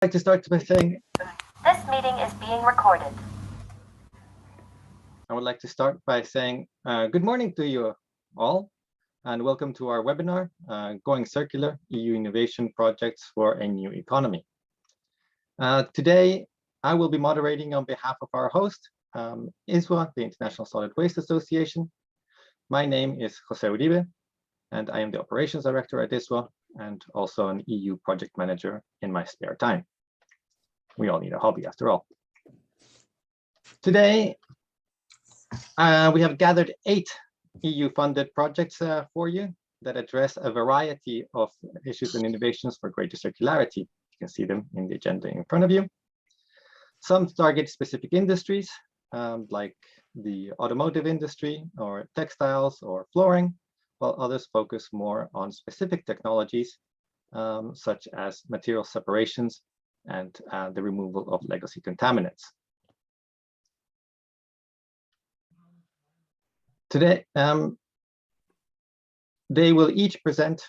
Like to start by saying this meeting is being recorded. I would like to start by saying good morning to you all, and welcome to our webinar, Going Circular, EU Innovation Projects for a New Economy. Today, I will be moderating on behalf of our host, ISWA, the International Solid Waste Association. My name is Jose Uribe, and I am the Operations Director at ISWA, and also an EU project manager in my spare time. We all need a hobby after all. Today, we have gathered 8 EU-funded projects for you that address a variety of issues and innovations for greater circularity. You can see them in the agenda in front of you. Some target specific industries, like the automotive industry or textiles or flooring, while others focus more on specific technologies, such as material separations and the removal of legacy contaminants. Today, they will each present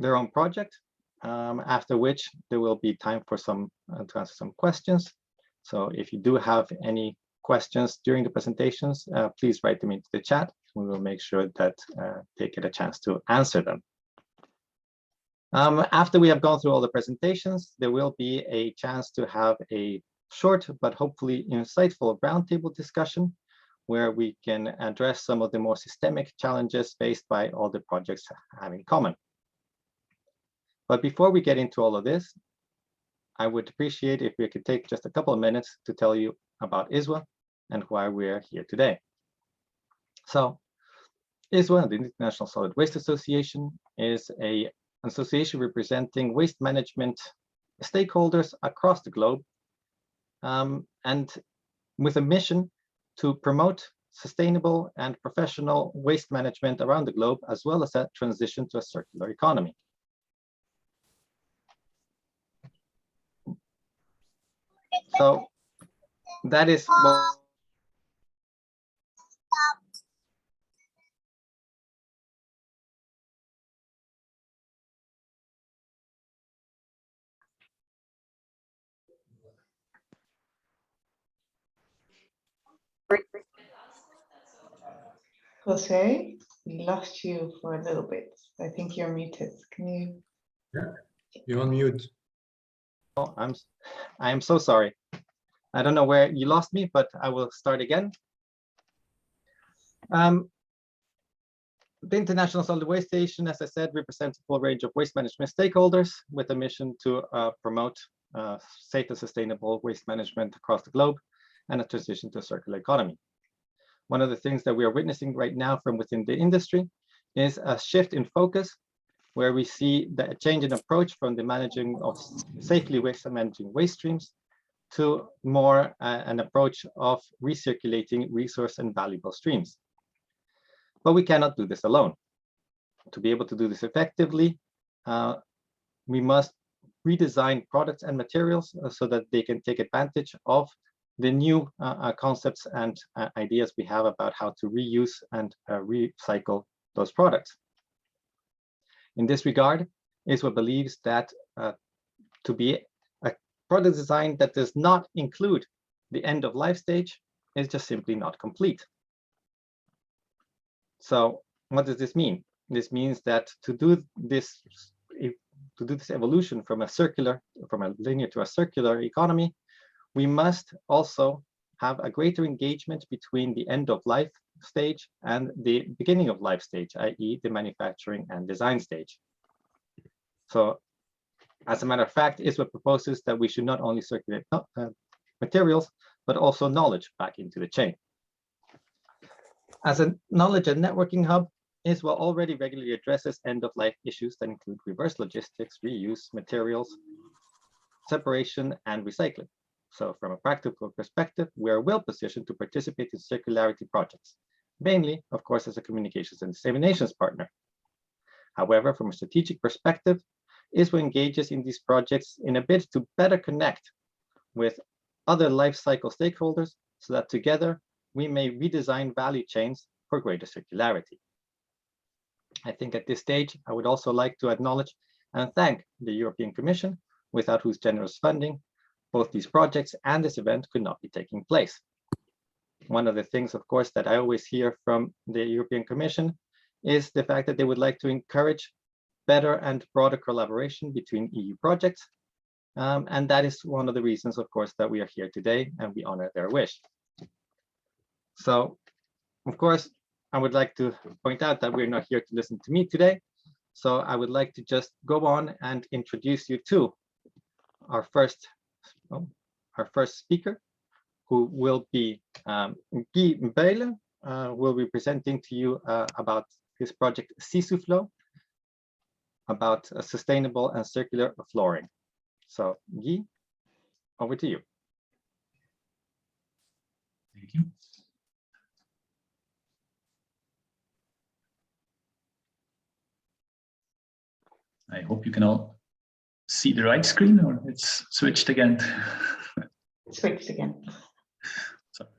their own project, after which there will be time for to answer some questions. So if you do have any questions during the presentations, please write them into the chat. We will make sure that they get a chance to answer them. After we have gone through all the presentations, there will be a chance to have a short but hopefully insightful roundtable discussion where we can address some of the more systemic challenges faced by all the projects have in common. But before we get into all of this, I would appreciate if we could take just a couple of minutes to tell you about ISWA and why we're here today. So ISWA, the International Solid Waste Association, is an association representing waste management stakeholders across the globe, and with a mission to promote sustainable and professional waste management around the globe, as well as a transition to a circular economy. So that is what Jose, we lost you for a little bit. I think you're muted. Can you? Yeah, you're on mute. Oh, I am so sorry. I don't know where you lost me, but I will start again. The International Solid Waste Station, as I said, represents a full range of waste management stakeholders with a mission to promote safe and sustainable waste management across the globe and a transition to a circular economy. One of the things that we are witnessing right now from within the industry is a shift in focus, where we see the change in approach from the managing of safely managing waste streams to more an approach of recirculating resource and valuable streams. But we cannot do this alone. To be able to do this effectively, we must redesign products and materials so that they can take advantage of the new concepts and ideas we have about how to reuse and recycle those products. In this regard, ISWA believes that to be a product design that does not include the end of life stage is just simply not complete. So what does this mean? This means that to do this evolution from a linear to a circular economy, we must also have a greater engagement between the end of life stage and the beginning of life stage, i.e. the manufacturing and design stage. So as a matter of fact, ISWA proposes that we should not only circulate materials, but also knowledge back into the chain. As a knowledge and networking hub, ISWA already regularly addresses end-of-life issues that include reverse logistics, reuse, materials, separation, and recycling. So from a practical perspective, we are well positioned to participate in circularity projects, mainly, of course, as a communications and disseminations partner. However, from a strategic perspective, ISWA engages in these projects in a bid to better connect with other life cycle stakeholders so that together we may redesign value chains for greater circularity. I think at this stage, I would also like to acknowledge and thank the European Commission without whose generous funding, both these projects and this event could not be taking place. One of the things, of course, that I always hear from the European Commission is the fact that they would like to encourage better and broader collaboration between EU projects. And that is one of the reasons, of course, that we are here today, and we honor their wish. So, of course, I would like to point out that we're not here to listen to me today. So I would like to just go on and introduce you to our first speaker, who will be Guy Beyle, will be presenting to you about his project CISUFLO, about sustainable and circular flooring. So Guy, over to you. Thank you. I hope you can all see the right screen, or it's switched again. Switched again. Sorry.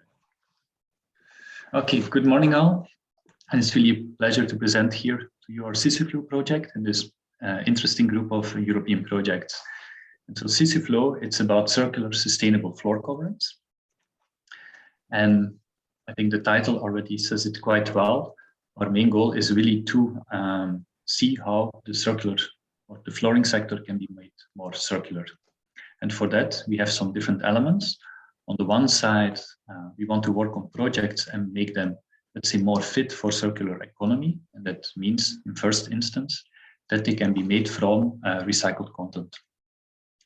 Okay, good morning all. And it's really a pleasure to present here to you our CISUFLO project and this interesting group of European projects. And so CISUFLO, it's about circular sustainable floor coverings. And I think the title already says it quite well. Our main goal is really to see how the circular or the flooring sector can be made more circular. And for that, we have some different elements. On the one side, we want to work on projects and make them, let's say, more fit for circular economy. And that means, in first instance, that they can be made from recycled content.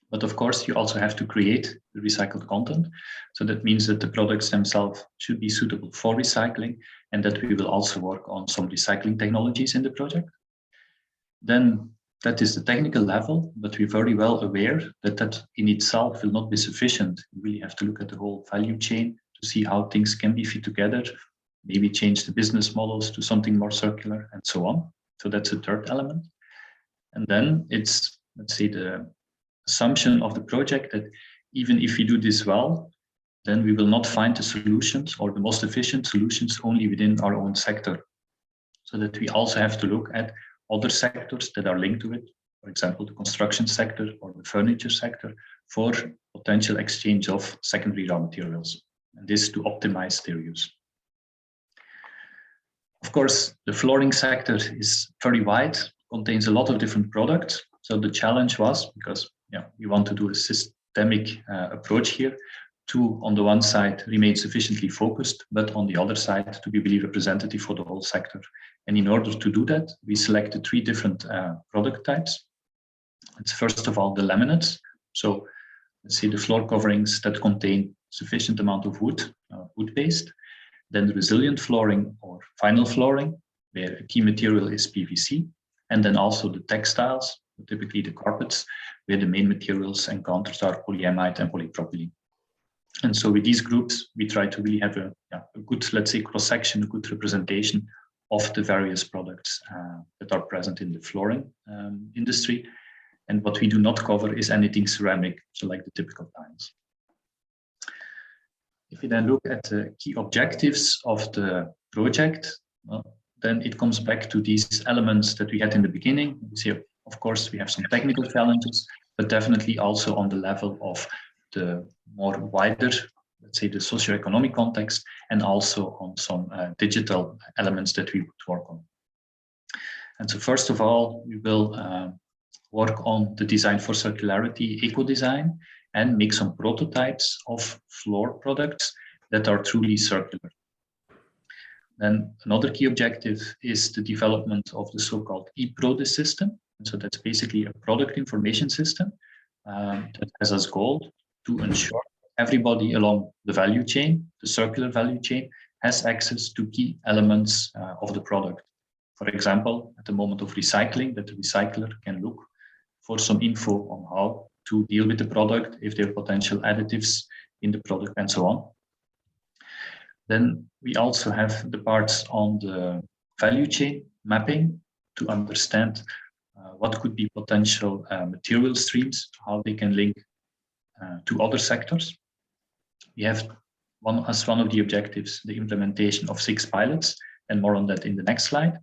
But of course, you also have to create the recycled content. So that means that the products themselves should be suitable for recycling, and that we will also work on some recycling technologies in the project. Then that is the technical level, but we're very well aware that that in itself will not be sufficient. You really have to look at the whole value chain to see how things can be fit together, maybe change the business models to something more circular and so on. So that's the third element. And then it's, let's say, the assumption of the project that even if we do this well, then we will not find the solutions or the most efficient solutions only within our own sector. So that we also have to look at other sectors that are linked to it, for example, the construction sector or the furniture sector, for potential exchange of secondary raw materials, and this to optimize their use. Of course, the flooring sector is very wide, contains a lot of different products. So the challenge was, because we want to do a systemic approach here, to, on the one side, remain sufficiently focused, but on the other side, to be really representative for the whole sector. And in order to do that, we selected three different product types. It's first of all the laminates. So let's say the floor coverings that contain sufficient amount of wood, wood-based. Then the resilient flooring or vinyl flooring, where a key material is PVC. And then also the textiles, typically the carpets, where the main materials and counters are polyamide and polypropylene. And so with these groups, we try to really have a good, let's say, cross-section, a good representation of the various products that are present in the flooring industry. And what we do not cover is anything ceramic, so like the typical tiles. If we then look at the key objectives of the project, then it comes back to these elements that we had in the beginning. We see, of course, we have some technical challenges, but definitely also on the level of the more wider, let's say, the socioeconomic context, and also on some digital elements that we would work on. And so first of all, we will work on the design for circularity, eco-design, and make some prototypes of floor products that are truly circular. Then another key objective is the development of the so-called eProduct system. And so that's basically a product information system that has as goal to ensure everybody along the value chain, the circular value chain, has access to key elements of the product. For example, at the moment of recycling, that the recycler can look for some info on how to deal with the product, if there are potential additives in the product, and so on. Then we also have the parts on the value chain mapping to understand what could be potential material streams, how they can link to other sectors. We have as one of the objectives, the implementation of 6 pilots, and more on that in the next slide.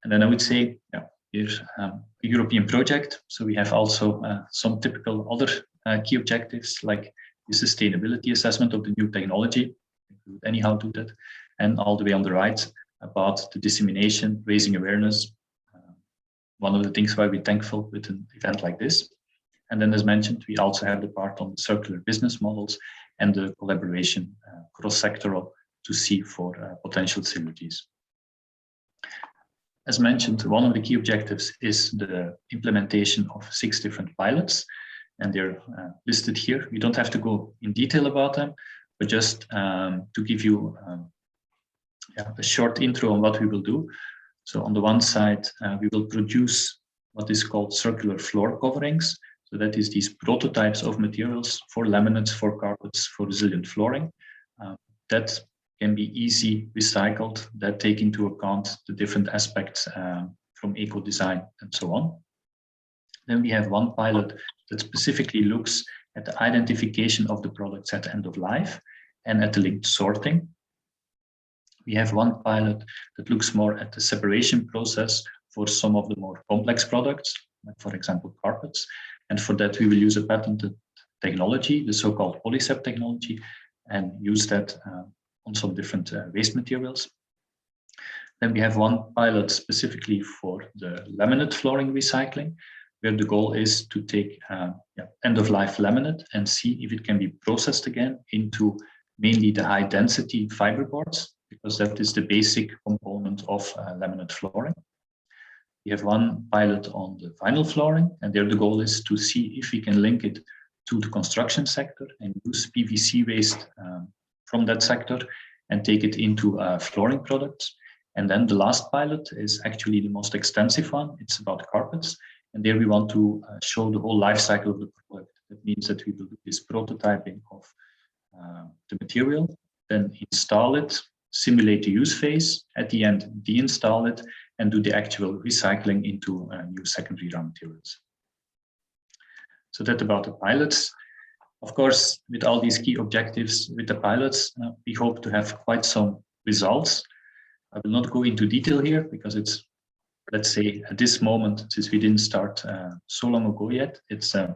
And then I would say, here a European project. So we have also some typical other key objectives, like the sustainability assessment of the new technology. We would anyhow do that. And all the way on the right about the dissemination, raising awareness. One of the things why we're thankful with an event like this. And then, as mentioned, we also have the part on the circular business models and the collaboration cross-sectoral to see for potential synergies. As mentioned, one of the key objectives is the implementation of 6 different pilots, and they're listed here. We don't have to go in detail about them, but just to give you a short intro on what we will do. So on the one side, we will produce what is called circular floor coverings. So that is these prototypes of materials for laminates, for carpets, for resilient flooring. That can be easy recycled, that take into account the different aspects from eco-design and so on. Then we have one pilot that specifically looks at the identification of the products at the end of life and at the linked sorting. We have one pilot that looks more at the separation process for some of the more complex products, like for example, carpets. And for that, we will use a patented technology, the so-called Polycep technology, and use that on some different waste materials. Then we have one pilot specifically for the laminate flooring recycling, where the goal is to take end-of-life laminate and see if it can be processed again into mainly the high-density fiberboards, because that is the basic component of laminate flooring. We have one pilot on the vinyl flooring, and there the goal is to see if we can link it to the construction sector and use PVC waste from that sector and take it into flooring products. And then the last pilot is actually the most extensive one. It's about carpets. And there we want to show the whole life cycle of the product. That means that we will do this prototyping of the material, then install it, simulate the use phase, at the end deinstall it, and do the actual recycling into new secondary raw materials. So that's about the pilots. Of course, with all these key objectives with the pilots, we hope to have quite some results. I will not go into detail here because it's, let's say, at this moment, since we didn't start so long ago yet, it's a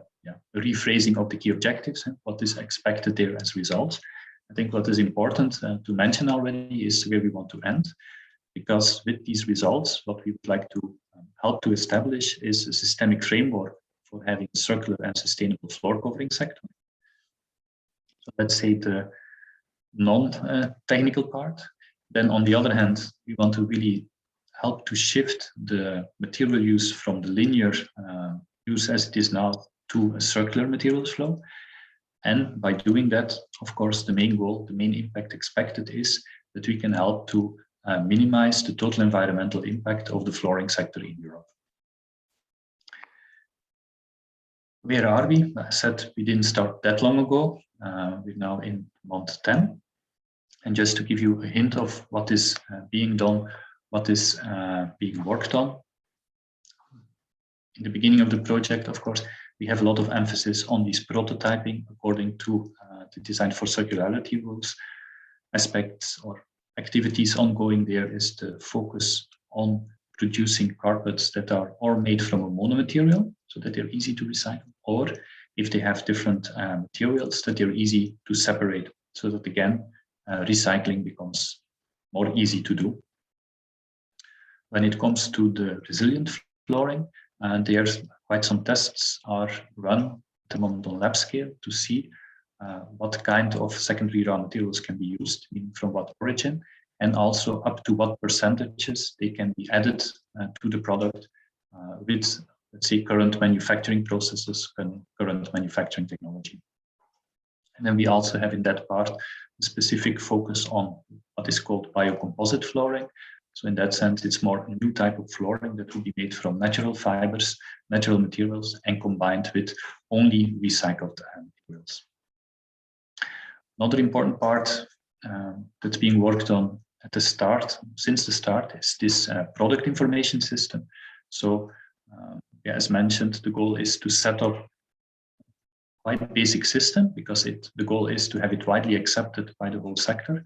rephrasing of the key objectives and what is expected there as results. I think what is important to mention already is where we want to end, because with these results, what we would like to help to establish is a systemic framework for having a circular and sustainable floor covering sector. So let's say the non-technical part. Then on the other hand, we want to really help to shift the material use from the linear use as it is now to a circular materials flow. And by doing that, of course, the main goal, the main impact expected is that we can help to minimize the total environmental impact of the flooring sector in Europe. Where are we? I said we didn't start that long ago. We're now in month 10. And just to give you a hint of what is being done, what is being worked on. In the beginning of the project, of course, we have a lot of emphasis on this prototyping according to the Design for Circularity rules. Aspects or activities ongoing there is the focus on producing carpets that are or made from a monomaterial, so that they're easy to recycle, or if they have different materials, that they're easy to separate, so that again, recycling becomes more easy to do. When it comes to the resilient flooring, there's quite some tests are run at the moment on lab scale to see what kind of secondary raw materials can be used, meaning from what origin, and also up to what percentages they can be added to the product with, let's say, current manufacturing processes and current manufacturing technology. And then we also have in that part a specific focus on what is called biocomposite flooring. So in that sense, it's more a new type of flooring that will be made from natural fibers, natural materials, and combined with only recycled materials. Another important part that's being worked on at the start, since the start, is this product information system. So as mentioned, the goal is to set up quite a basic system because the goal is to have it widely accepted by the whole sector.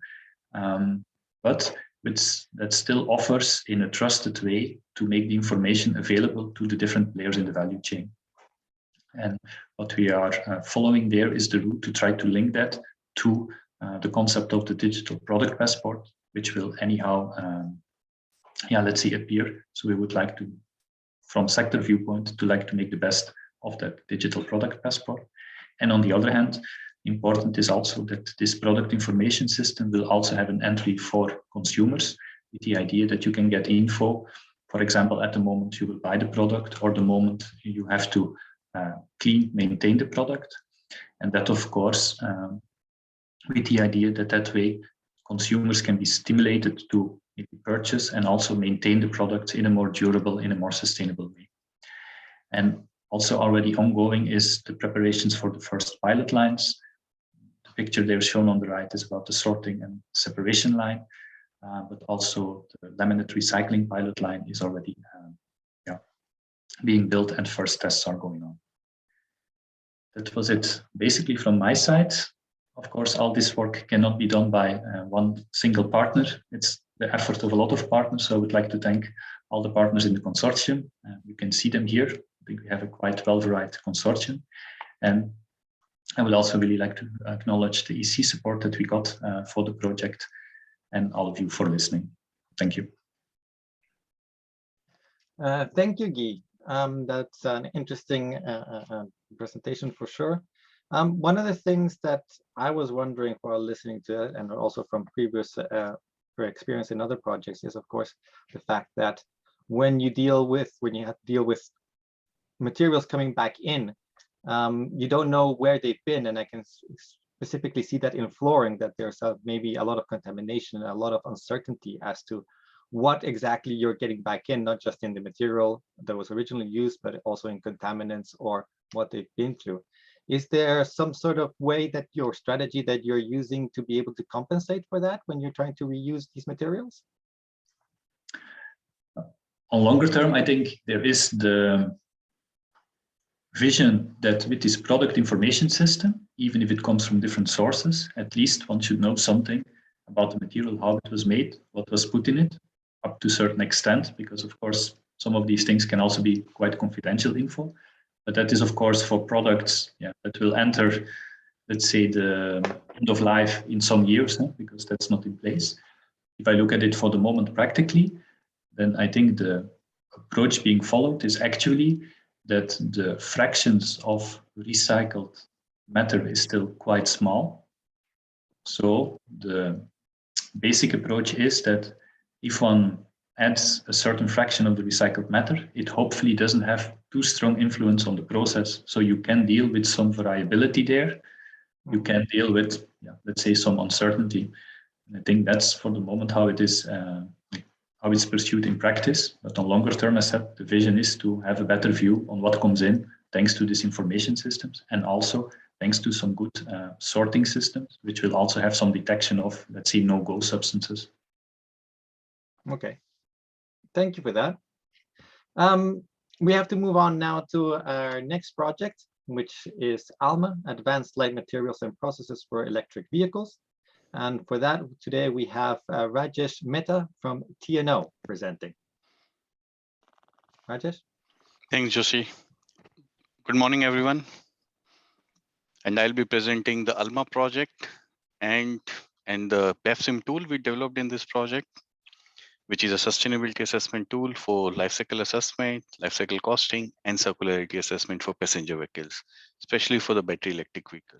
But which that still offers in a trusted way to make the information available to the different players in the value chain. And what we are following there is the route to try to link that to the concept of the digital product passport, which will anyhow, let's say, appear. So we would like to, from sector viewpoint, to make the best of that digital product passport. And on the other hand, important is also that this product information system will also have an entry for consumers, with the idea that you can get info, for example, at the moment you will buy the product or the moment you have to maintain the product. And that, of course, with the idea that that way consumers can be stimulated to purchase and also maintain the product in a more durable, in a more sustainable way. And also already ongoing is the preparations for the first pilot lines. The picture there shown on the right is about the sorting and separation line, but also the laminate recycling pilot line is already being built and first tests are going on. That was it basically from my side. Of course, all this work cannot be done by one single partner. It's the effort of a lot of partners. So I would like to thank all the partners in the consortium. You can see them here. I think we have a quite well-varied consortium. And I would also really like to acknowledge the EC support that we got for the project and all of you for listening. Thank you. Thank you, Guy. That's an interesting presentation for sure. One of the things that I was wondering while listening to it, and also from previous experience in other projects, is of course the fact that when you have to deal with materials coming back in, you don't know where they've been, and I can specifically see that in flooring, that there's maybe a lot of contamination, a lot of uncertainty as to what exactly you're getting back in, not just in the material that was originally used, but also in contaminants or what they've been through. Is there some sort of way that your strategy that you're using to be able to compensate for that when you're trying to reuse these materials? On longer term, I think there is the vision that with this product information system, even if it comes from different sources, at least one should know something about the material, how it was made, what was put in it, up to a certain extent, because of course, some of these things can also be quite confidential info. But that is, of course, for products that will enter, let's say, the end of life in some years, because that's not in place. If I look at it for the moment practically, then I think the approach being followed is actually that the fractions of recycled matter is still quite small. So the basic approach is that if one adds a certain fraction of the recycled matter, it hopefully doesn't have too strong influence on the process. So you can deal with some variability there. You can deal with, let's say, some uncertainty. And I think that's for the moment how it is, how it's pursued in practice. But on longer term, as I said, the vision is to have a better view on what comes in, thanks to these information systems, and also thanks to some good sorting systems, which will also have some detection of, let's say, no-go substances. Okay, thank you for that. We have to move on now to our next project, which is Alma, Advanced Light Materials and Processes for Electric Vehicles. And for that, today we have Rajesh Mehta from TNO presenting. Rajesh? Thanks, Joshi. Good morning, everyone. And I'll be presenting the Alma project and the PEFSIM tool we developed in this project, which is a sustainability assessment tool for lifecycle assessment, lifecycle costing, and circularity assessment for passenger vehicles, especially for the battery electric vehicle.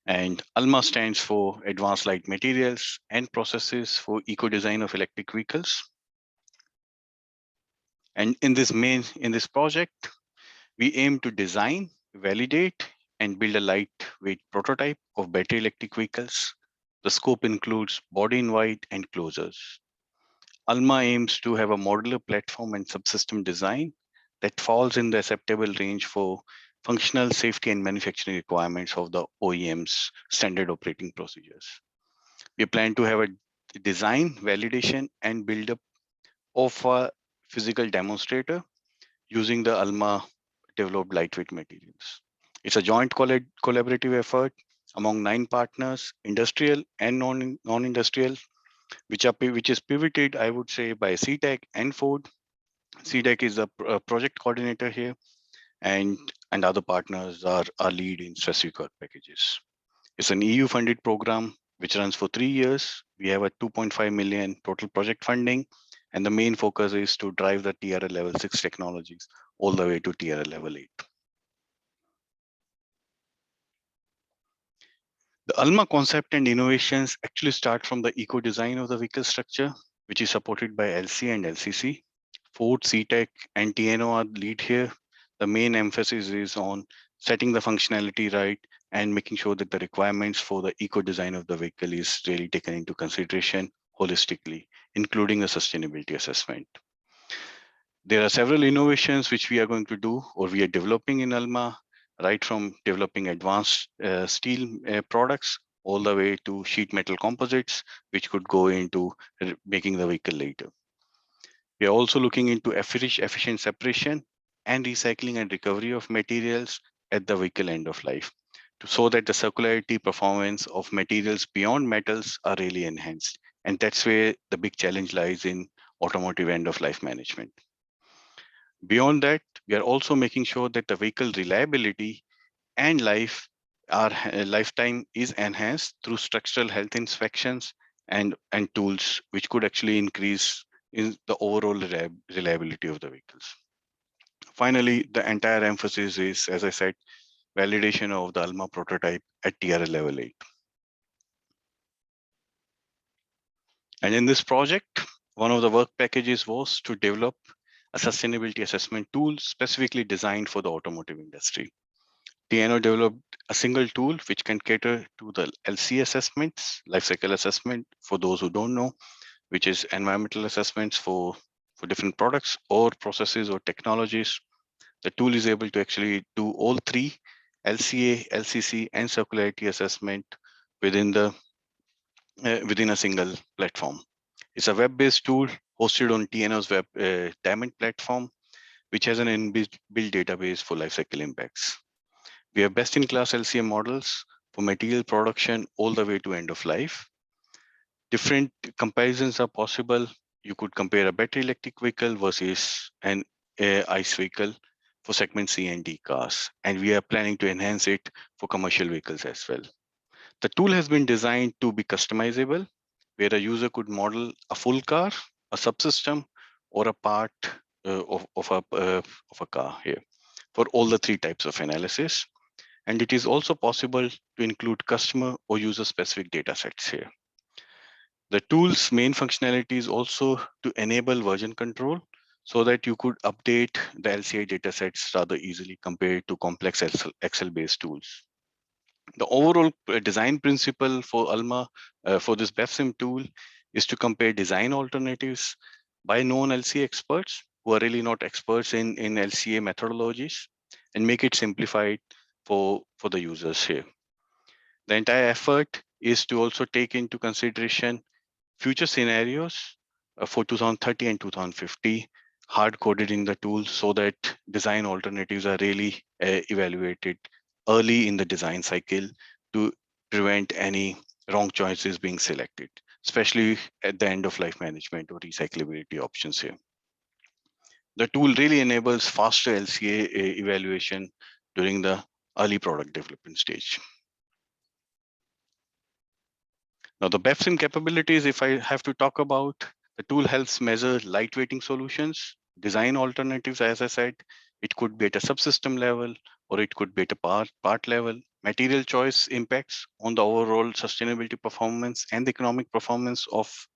And ALMA stands for Advanced Light Materials and Processes for Eco-Design of Electric Vehicles. And in this project, we aim to design, validate, and build a lightweight prototype of battery electric vehicles. The scope includes body in white and closures. ALMA aims to have a modular platform and subsystem design that falls in the acceptable range for functional safety and manufacturing requirements of the OEM's standard operating procedures. We plan to have a design, validation, and build up of a physical demonstrator using the ALMA developed lightweight materials. It's a joint collaborative effort among 9 partners, industrial and non-industrial, which is pivoted, I would say, by CTEC and Ford. CTEC is the project coordinator here, and other partners are lead in specific work packages. It's an EU funded program which runs for 3 years. We have a 2.5 million total project funding, and the main focus is to drive the TRL level 6 technologies all the way to TRL level 8. The Alma concept and innovations actually start from the eco design of the vehicle structure, which is supported by LC and LCC. Ford, CTEC, and TNO are lead here. The main emphasis is on setting the functionality right and making sure that the requirements for the eco design of the vehicle is really taken into consideration holistically, including a sustainability assessment. There are several innovations which we are going to do or we are developing in Alma, right from developing advanced steel products all the way to sheet metal composites, which could go into making the vehicle later. We are also looking into efficient separation and recycling and recovery of materials at the vehicle end of life, so that the circularity performance of materials beyond metals are really enhanced. And that's where the big challenge lies in automotive end of life management. Beyond that, we are also making sure that the vehicle reliability and lifetime is enhanced through structural health inspections and tools which could actually increase in the overall reliability of the vehicles. Finally, the entire emphasis is, as I said, validation of the Alma prototype at TRL level 8. And in this project, one of the work packages was to develop a sustainability assessment tool specifically designed for the automotive industry. TNO developed a single tool which can cater to the LC assessments, life cycle assessment, for those who don't know, which is environmental assessments for different products or processes or technologies. The tool is able to actually do all three, LCA, LCC, and circularity assessment within a single platform. It's a web-based tool hosted on TNO's web Diamond platform, which has an inbuilt database for lifecycle impacts. We have best-in-class LCA models for material production all the way to end of life. Different comparisons are possible. You could compare a battery electric vehicle versus an ICE vehicle for segment C and D cars, and we are planning to enhance it for commercial vehicles as well. The tool has been designed to be customizable, where a user could model a full car, a subsystem, or a part of a car here for all the three types of analysis. And it is also possible to include customer or user specific data sets here. The tool's main functionality is also to enable version control so that you could update the LCA datasets rather easily compared to complex Excel-based tools. The overall design principle for Alma for this BEFSIM tool is to compare design alternatives by known LCA experts who are really not experts in LCA methodologies and make it simplified for the users here. The entire effort is to also take into consideration future scenarios for 2030 and 2050, hard-coded in the tool so that design alternatives are really evaluated early in the design cycle to prevent any wrong choices being selected, especially at the end of life management or recyclability options here. The tool really enables faster LCA evaluation during the early product development stage. Now, the BEFSIM capabilities, if I have to talk about, the tool helps measure lightweighting solutions, design alternatives, as I said. It could be at a subsystem level, or it could be at a part level. Material choice impacts on the overall sustainability performance and the economic performance of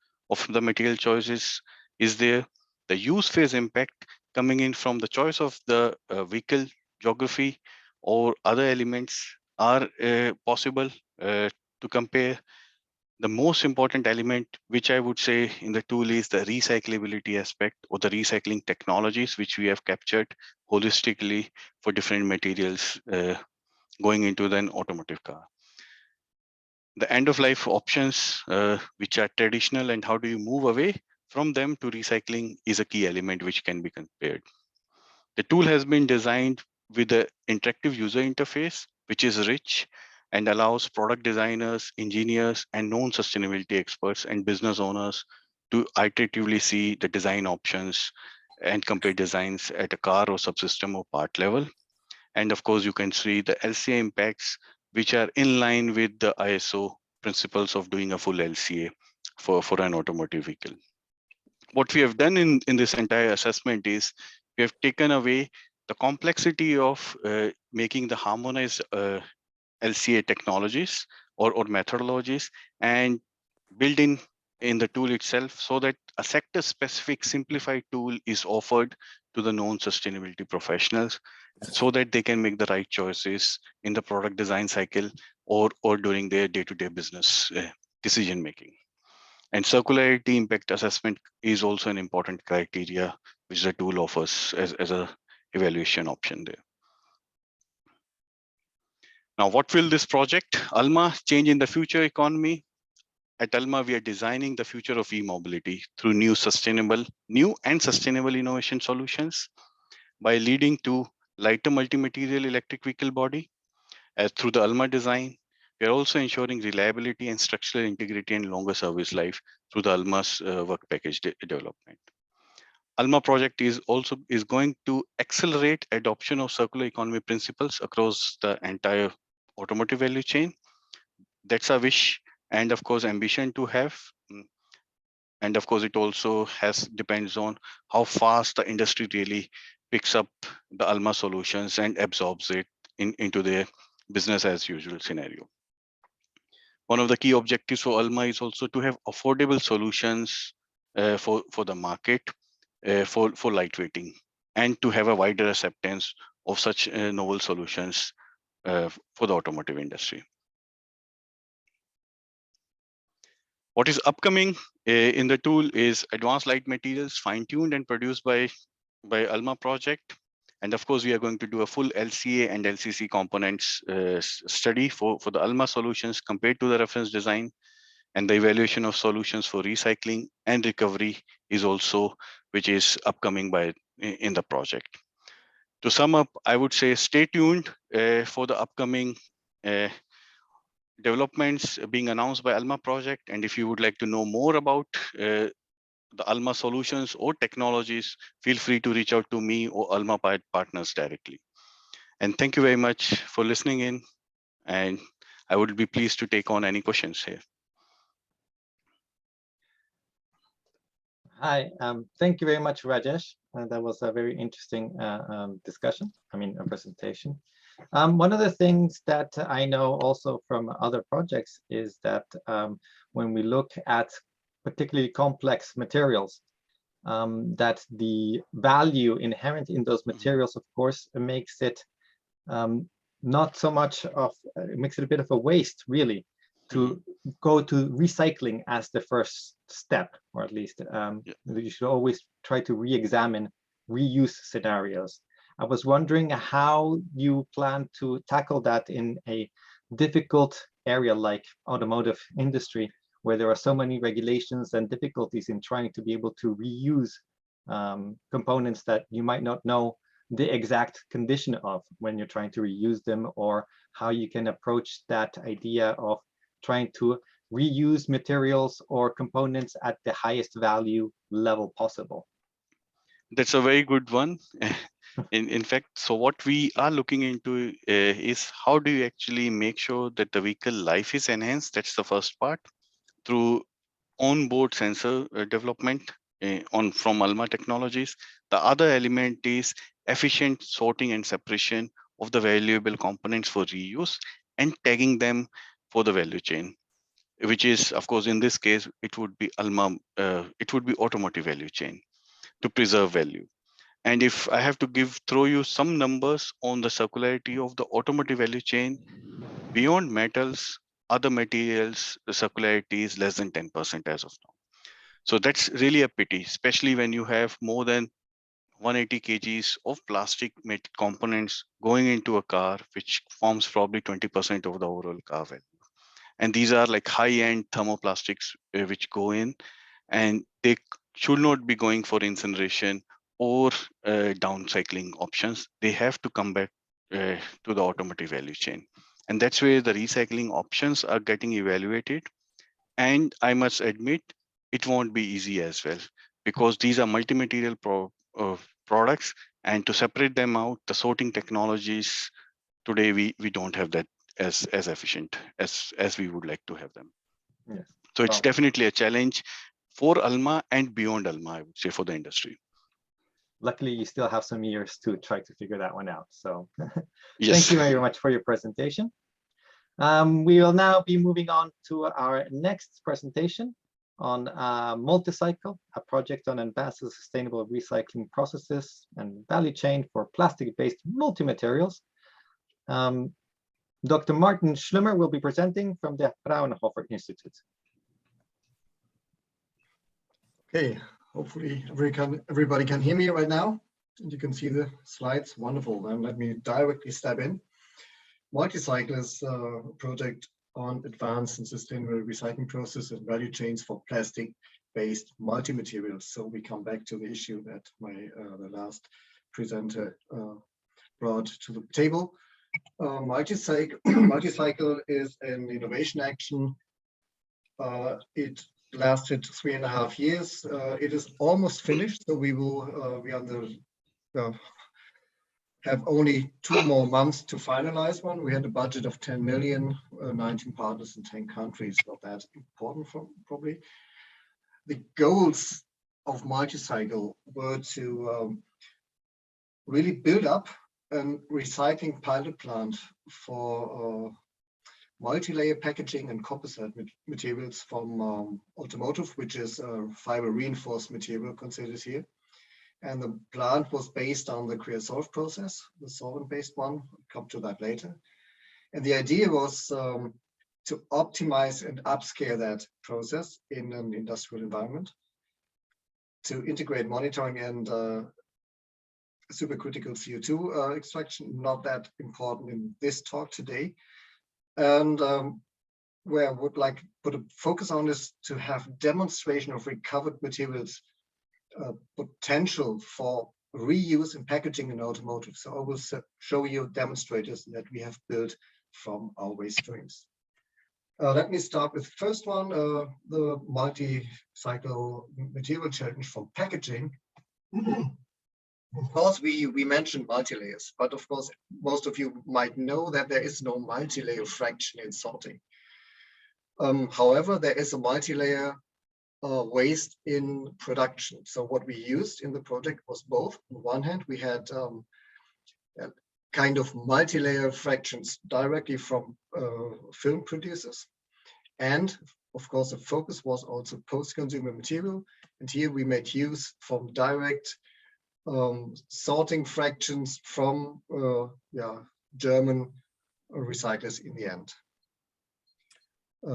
the material choices is there. The use phase impact coming in from the choice of the vehicle geography or other elements are possible to compare. The most important element, which I would say in the tool, is the recyclability aspect or the recycling technologies, which we have captured holistically for different materials going into an automotive car. The end of life options, which are traditional, and how do you move away from them to recycling is a key element which can be compared. The tool has been designed with an interactive user interface, which is rich and allows product designers, engineers, and known sustainability experts and business owners to iteratively see the design options and compare designs at a car or subsystem or part level. And of course, you can see the LCA impacts, which are in line with the ISO principles of doing a full LCA for an automotive vehicle. What we have done in this entire assessment is we have taken away the complexity of making the harmonized LCA technologies or methodologies and build in the tool itself, so that a sector specific simplified tool is offered to the known sustainability professionals, so that they can make the right choices in the product design cycle or during their day-to-day business decision making. And circularity impact assessment is also an important criteria which the tool offers as a evaluation option there. Now, what will this project, Alma, change in the future economy? At Alma, we are designing the future of e-mobility through new and sustainable innovation solutions by leading to lighter multi-material electric vehicle body. Through the Alma design, we are also ensuring reliability and structural integrity and longer service life through the Alma's work package development. Alma project is going to accelerate adoption of circular economy principles across the entire automotive value chain. That's our wish and of course ambition to have. And of course, it also depends on how fast the industry really picks up the Alma solutions and absorbs it into their business as usual scenario. One of the key objectives for Alma is also to have affordable solutions for the market for lightweighting, and to have a wider acceptance of such novel solutions for the automotive industry. What is upcoming in the tool is advanced light materials, fine-tuned and produced by Alma project. And of course, we are going to do a full LCA and LCC components study for the Alma solutions compared to the reference design. And the evaluation of solutions for recycling and recovery is also, which is upcoming in the project. To sum up, I would say stay tuned for the upcoming developments being announced by Alma project. And if you would like to know more about the Alma solutions or technologies, feel free to reach out to me or Alma partners directly. And thank you very much for listening in. And I would be pleased to take on any questions here. Hi, thank you very much, Rajesh. That was a very interesting discussion, a presentation. One of the things that I know also from other projects is that when we look at particularly complex materials, that the value inherent in those materials, of course, makes it not so much of, it makes it a bit of a waste, really, to go to recycling as the first step, or at least you should always try to re-examine reuse scenarios. I was wondering how you plan to tackle that in a difficult area like automotive industry, where there are so many regulations and difficulties in trying to be able to reuse components that you might not know the exact condition of when you're trying to reuse them, or how you can approach that idea of trying to reuse materials or components at the highest value level possible. That's a very good one. In fact, so what we are looking into is how do you actually make sure that the vehicle life is enhanced? That's the first part, through on-board sensor development from Alma Technologies. The other element is efficient sorting and separation of the valuable components for reuse and tagging them for the value chain, which is, of course, in this case, it would be Alma, it would be automotive value chain to preserve value. And if I have to throw you some numbers on the circularity of the automotive value chain, beyond metals, other materials, the circularity is less than 10% as of now. So that's really a pity, especially when you have more than 180 kgs of plastic components going into a car, which forms probably 20% of the overall car value. And these are like high-end thermoplastics which go in, and they should not be going for incineration or downcycling options. They have to come back to the automotive value chain. And that's where the recycling options are getting evaluated. And I must admit, it won't be easy as well, because these are multi-material products, and to separate them out, the sorting technologies today, we don't have that as efficient as we would like to have them. Yes. So it's Well, definitely a challenge for Alma and beyond Alma, I would say, for the industry. luckily, you still have some years to try to figure that one out. So Yes. thank you very much for your presentation. We will now be moving on to our next presentation on MultiCycle, a project on advanced sustainable recycling processes and value chain for plastic-based multi-materials. Dr. Martin Schlimmer will be presenting from the Fraunhofer Institute. Okay, hopefully everybody can hear me right now, and you can see the slides. Wonderful. Then let me directly step in. MultiCycle is a project on advanced and sustainable recycling processes and value chains for plastic-based multi-materials. So we come back to the issue that the last presenter brought to the table. MultiCycle is an innovation action. It lasted 3.5 years. It is almost finished, so we have only 2 more months to finalize one. We had a budget of 10 million, 19 partners in 10 countries. Not that important, probably. The goals of MultiCycle were to really build up a recycling pilot plant for multi-layer packaging and composite materials from Automotive, which is a fiber reinforced material considered here. And the plant was based on the creosote process, the solvent-based one. I'll come to that later. And the idea was to optimize and upscale that process in an industrial environment, to integrate monitoring and supercritical CO2 extraction, not that important in this talk today. And where I would like to put a focus on is to have demonstration of recovered materials potential for reuse in packaging and automotive. So I will show you demonstrators that we have built from our waste streams. Let me start with the first one, the MultiCycle material challenge from packaging. Of course, we mentioned multi-layers, but of course, most of you might know that there is no multi-layer fraction in sorting. However, there is a multi-layer waste in production. So what we used in the project was both. On one hand, we had kind of multi-layer fractions directly from film producers. And of course, the focus was also post-consumer material. And here we made use from direct sorting fractions from German recyclers in the end.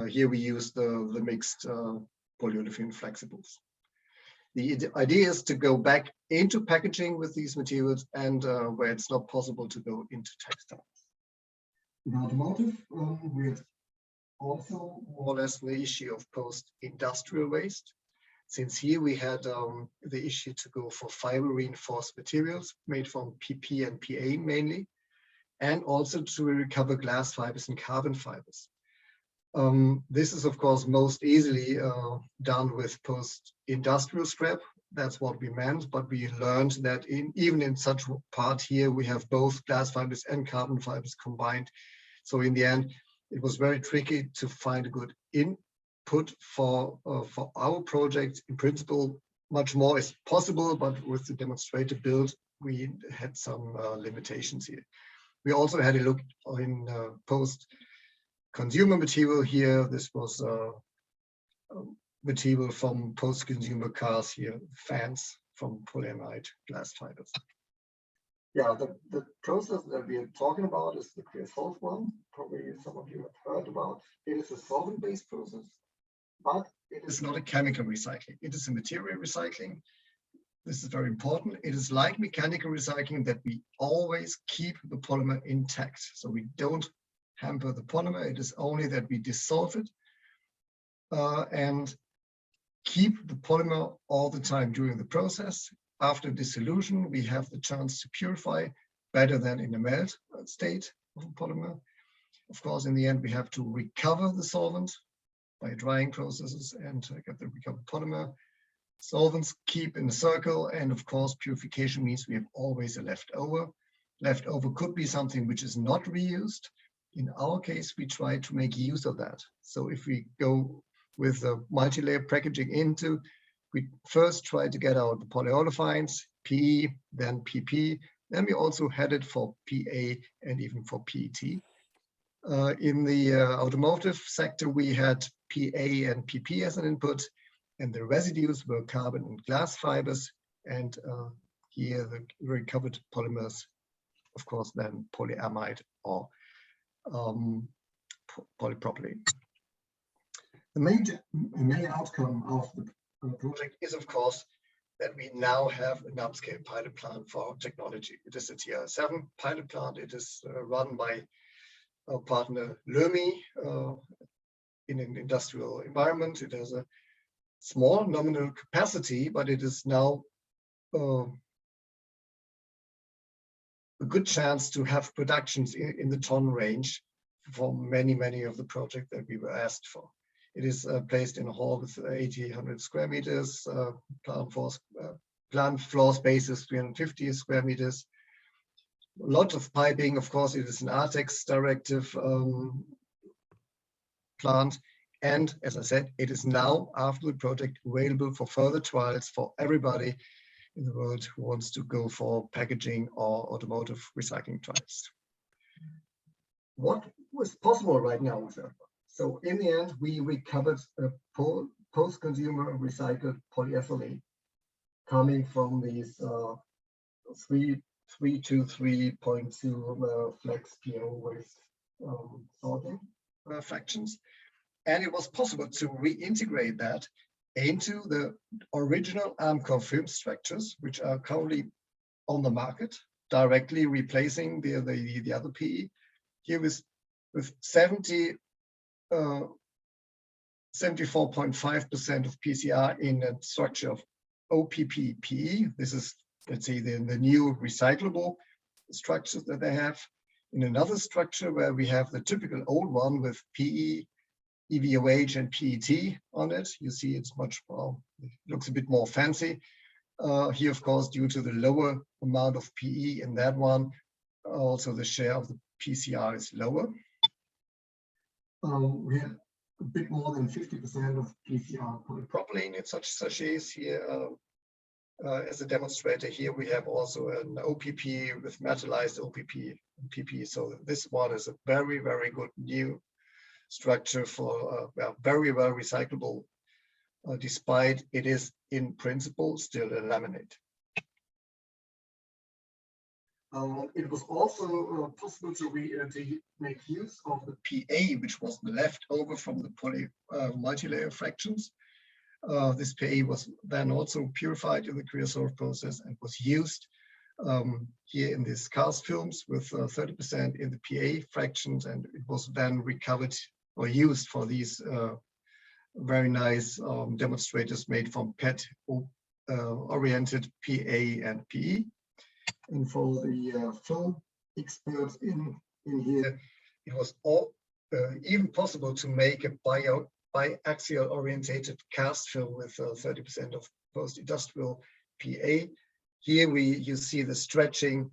Here we use the mixed polyolefin flexibles. The idea is to go back into packaging with these materials and where it's not possible to go into textiles. In automotive, we have also more or less the issue of post-industrial waste. Since here we had the issue to go for fiber reinforced materials made from PP and PA mainly, and also to recover glass fibers and carbon fibers. This is of course most easily done with post-industrial scrap. That's what we meant, but we learned that even in such part here, we have both glass fibers and carbon fibers combined. So in the end, it was very tricky to find a good input for our project. In principle, much more is possible, but with the demonstrator build, we had some limitations here. We also had a look in post-consumer material here. This was material from post-consumer cars here, fans from polyamide glass fibers. Yeah, the process that we are talking about is the creosote one. Probably some of you have heard about. It is a solvent-based process, but it is not a chemical recycling. It is a material recycling. This is very important. It is like mechanical recycling that we always keep the polymer intact. So we don't hamper the polymer. It is only that we dissolve it and keep the polymer all the time during the process. After dissolution, we have the chance to purify better than in a melt state of a polymer. Of course, in the end, we have to recover the solvent by drying processes and get the recovered polymer. Solvents keep in a circle, and of course, purification means we have always a leftover. Leftover could be something which is not reused. In our case, we try to make use of that. So if we go with a multi-layer packaging into, we first try to get out the polyolefins, PE, then PP. Then we also had it for PA and even for PET. In the automotive sector, we had PA and PP as an input, and the residues were carbon and glass fibers. And here the recovered polymers, of course, then polyamide or polypropylene. The main outcome of the project is, of course, that we now have an upscale pilot plant for our technology. It is a TR7 pilot plant. It is run by our partner LEVI in an industrial environment. It has a small nominal capacity, but it is now a good chance to have productions in the ton range for many of the projects that we were asked for. It is placed in a hall with 1,800 square meters, plant floor space is 350 square meters. Lots of piping, of course, it is an ARTEX directive plant. And as I said, it is now, after the project, available for further trials for everybody in the world who wants to go for packaging or automotive recycling trials. What was possible right now with that? So in the end, we recovered a post-consumer recycled polyethylene coming from these 323.2 flex PO waste sorting fractions. And it was possible to reintegrate that into the original Amcor film structures, which are currently on the market, directly replacing the other PE. Here with 74.5% of PCR in a structure of OPP PE. This is, let's say, the new recyclable structures that they have. In another structure where we have the typical old one with PE, EVOH and PET on it. You see it's much more, it looks a bit more fancy. Here, of course, due to the lower amount of PE in that one, also the share of the PCR is lower. We have a bit more than 50% of PCR polypropylene in such sachets here. As a demonstrator here, we have also an OPP with metallized OPP and PP. So this one is a very, very good new structure for very well recyclable, despite it is in principle still a laminate. It was also possible to make use of the PA, which was left over from the multi-layer fractions. This PA was then also purified in the creosote process and was used here in these cast films with 30% in the PA fractions, and it was then recovered or used for these very nice demonstrators made from PET oriented PA and PE. And for the film experts in here, it was all even possible to make a biaxial orientated cast film with 30% of post-industrial PA. Here you see the stretching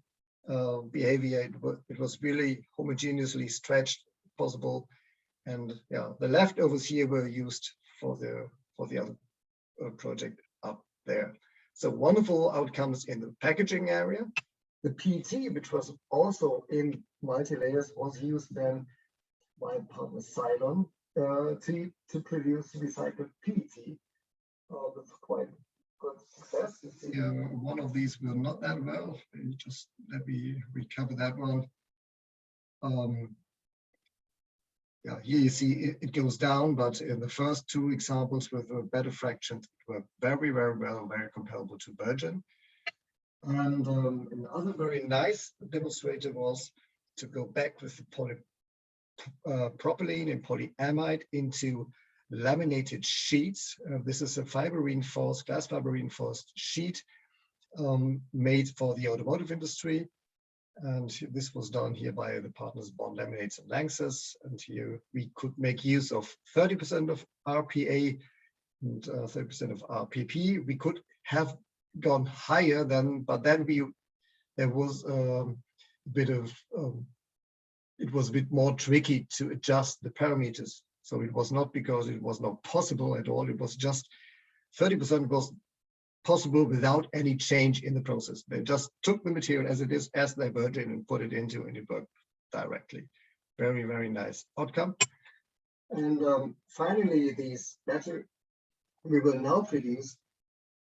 behavior. It was really homogeneously stretched possible. And yeah, the leftovers here were used for the other project up there. So wonderful outcomes in the packaging area. The PET, which was also in multi-layers, was used then by partner Cylon to produce recycled PET with quite good success. You see, one of these will not that well. Just let me recover that one. Yeah, here you see it goes down, but in the first two examples with better fractions, were very, very well, very comparable to virgin. And another very nice demonstrator was to go back with the polypropylene and polyamide into laminated sheets. This is a fiber reinforced, glass fiber reinforced sheet made for the automotive industry. And this was done here by the partners Bond Laminates and Lanxess. And here we could make use of 30% of RPA and 30% of RPP. We could have gone higher than, but then there was a bit of, it was a bit more tricky to adjust the parameters. So it was not because it was not possible at all. It was just 30% was possible without any change in the process. They just took the material as it is, as they virgin, and put it into, and it worked directly. Very, very nice outcome. And finally, these battery, we will now produce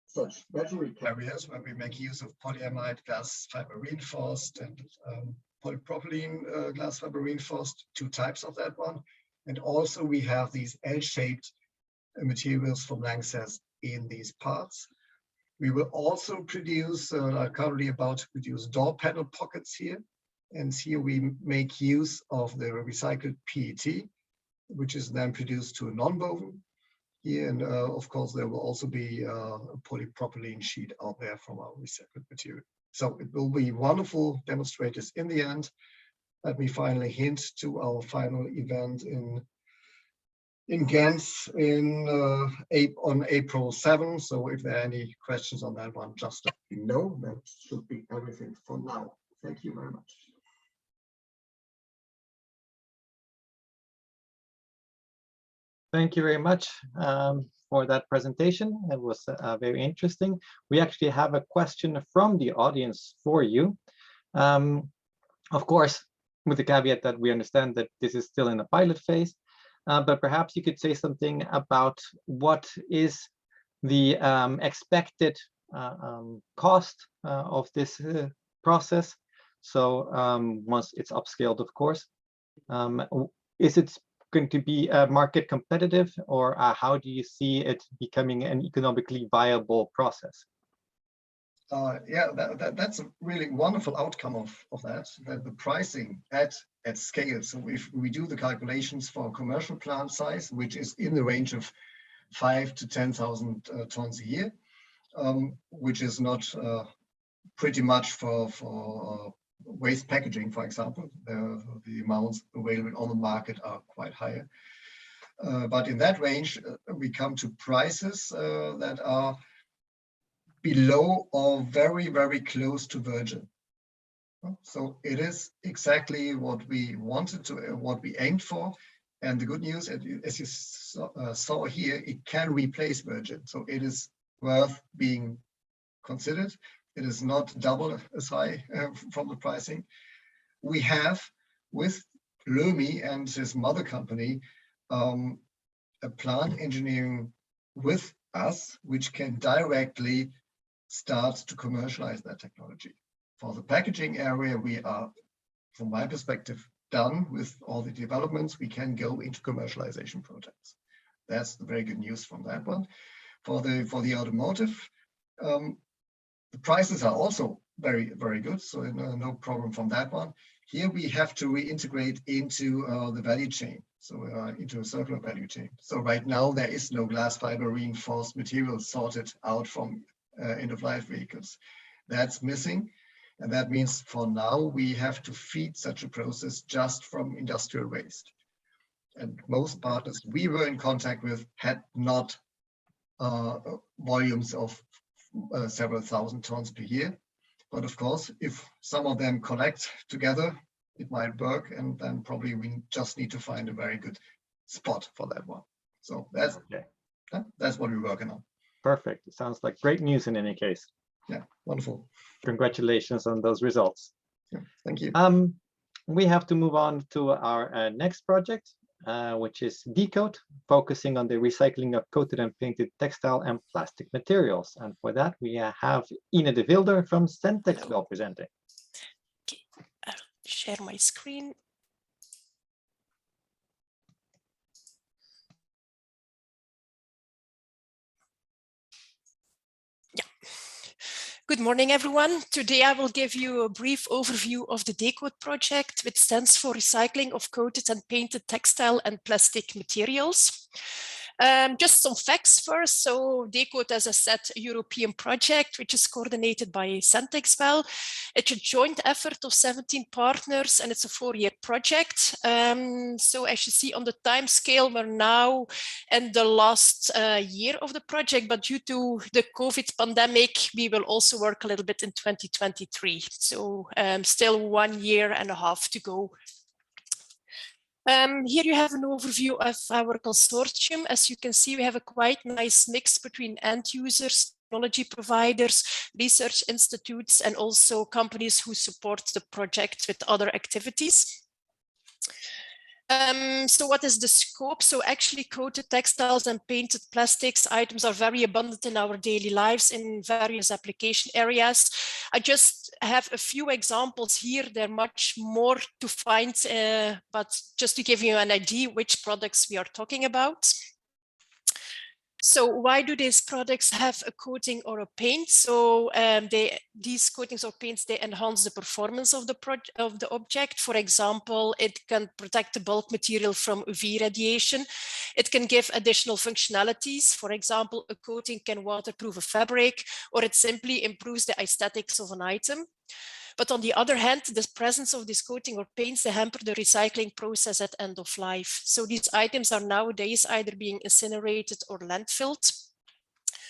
such battery carriers where we make use of polyamide glass fiber reinforced and polypropylene glass fiber reinforced, 2 types of that one. And also we have these L-shaped materials from Lanxess in these parts. We will also produce, are currently about to produce door panel pockets here. And here we make use of the recycled PET, which is then produced to a non-woven here. And of course, there will also be a polypropylene sheet out there from our recycled material. So it will be wonderful demonstrators in the end. Let me finally hint to our final event in Ghent on April 7. So if there are any questions on that one, just let me know. That should be everything for now. Thank you very much. Thank you very much for that presentation. It was very interesting. We actually have a question from the audience for you. Of course, with the caveat that we understand that this is still in the pilot phase. But perhaps you could say something about what is the expected cost of this process. So once it's upscaled, of course, is it going to be market competitive, or how do you see it becoming an economically viable process? Yeah, that's a really wonderful outcome of that the pricing at scale. So if we do the calculations for a commercial plant size, which is in the range of 5,000 to 10,000 tons a year, which is not pretty much for waste packaging, for example. The amounts available on the market are quite higher. But in that range, we come to prices that are below or very, very close to virgin. So it is exactly what we wanted to, what we aimed for. And the good news, as you saw here, it can replace virgin. So it is worth being considered. It is not double as high from the pricing. We have, with Lömi and his mother company, a plant engineering with us, which can directly start to commercialize that technology. For the packaging area, we are, from my perspective, done with all the developments. We can go into commercialization projects. That's the very good news from that one. For the automotive, the prices are also very, very good. So no problem from that one. Here we have to reintegrate into the value chain. So into a circular value chain. So right now there is no glass fiber reinforced material sorted out from end-of-life vehicles. That's missing. And that means for now, we have to feed such a process just from industrial waste. And most partners we were in contact with had not volumes of several thousand tons per year. But of course, if some of them collect together, it might work. And then probably we just need to find a very good spot for that one. So that's, okay. That's what we're working on. Perfect. It sounds like great news in any case. Yeah, wonderful. Congratulations on those results. Yeah, thank you. We have to move on to our next project, which is DeCoat, focusing on the recycling of coated and painted textile and plastic materials. And for that, we have Ine de Wilder from CISUFLO presenting. Okay, I'll share my screen. Good morning, everyone. Today I will give you a brief overview of the DeCoat project, which stands for Recycling of Coated and Painted Textile and Plastic Materials. Just some facts first. So DeCoat, as I said, a European project, which is coordinated by Centexbel. It's a joint effort of 17 partners, and it's a 4-year project. So as you see on the time scale, we're now in the last year of the project, but due to the COVID pandemic, we will also work a little bit in 2023. So still 1.5 years to go. Here you have an overview of our consortium. As you can see, we have a quite nice mix between end users, technology providers, research institutes, and also companies who support the project with other activities. So what is the scope? So actually coated textiles and painted plastics items are very abundant in our daily lives in various application areas. I just have a few examples here. There are much more to find, but just to give you an idea which products we are talking about. So why do these products have a coating or a paint? So these coatings or paints, they enhance the performance of the object. For example, it can protect the bulk material from UV radiation. It can give additional functionalities. For example, a coating can waterproof a fabric, or it simply improves the aesthetics of an item. But on the other hand, the presence of this coating or paints, they hamper the recycling process at end of life. So these items are nowadays either being incinerated or landfilled.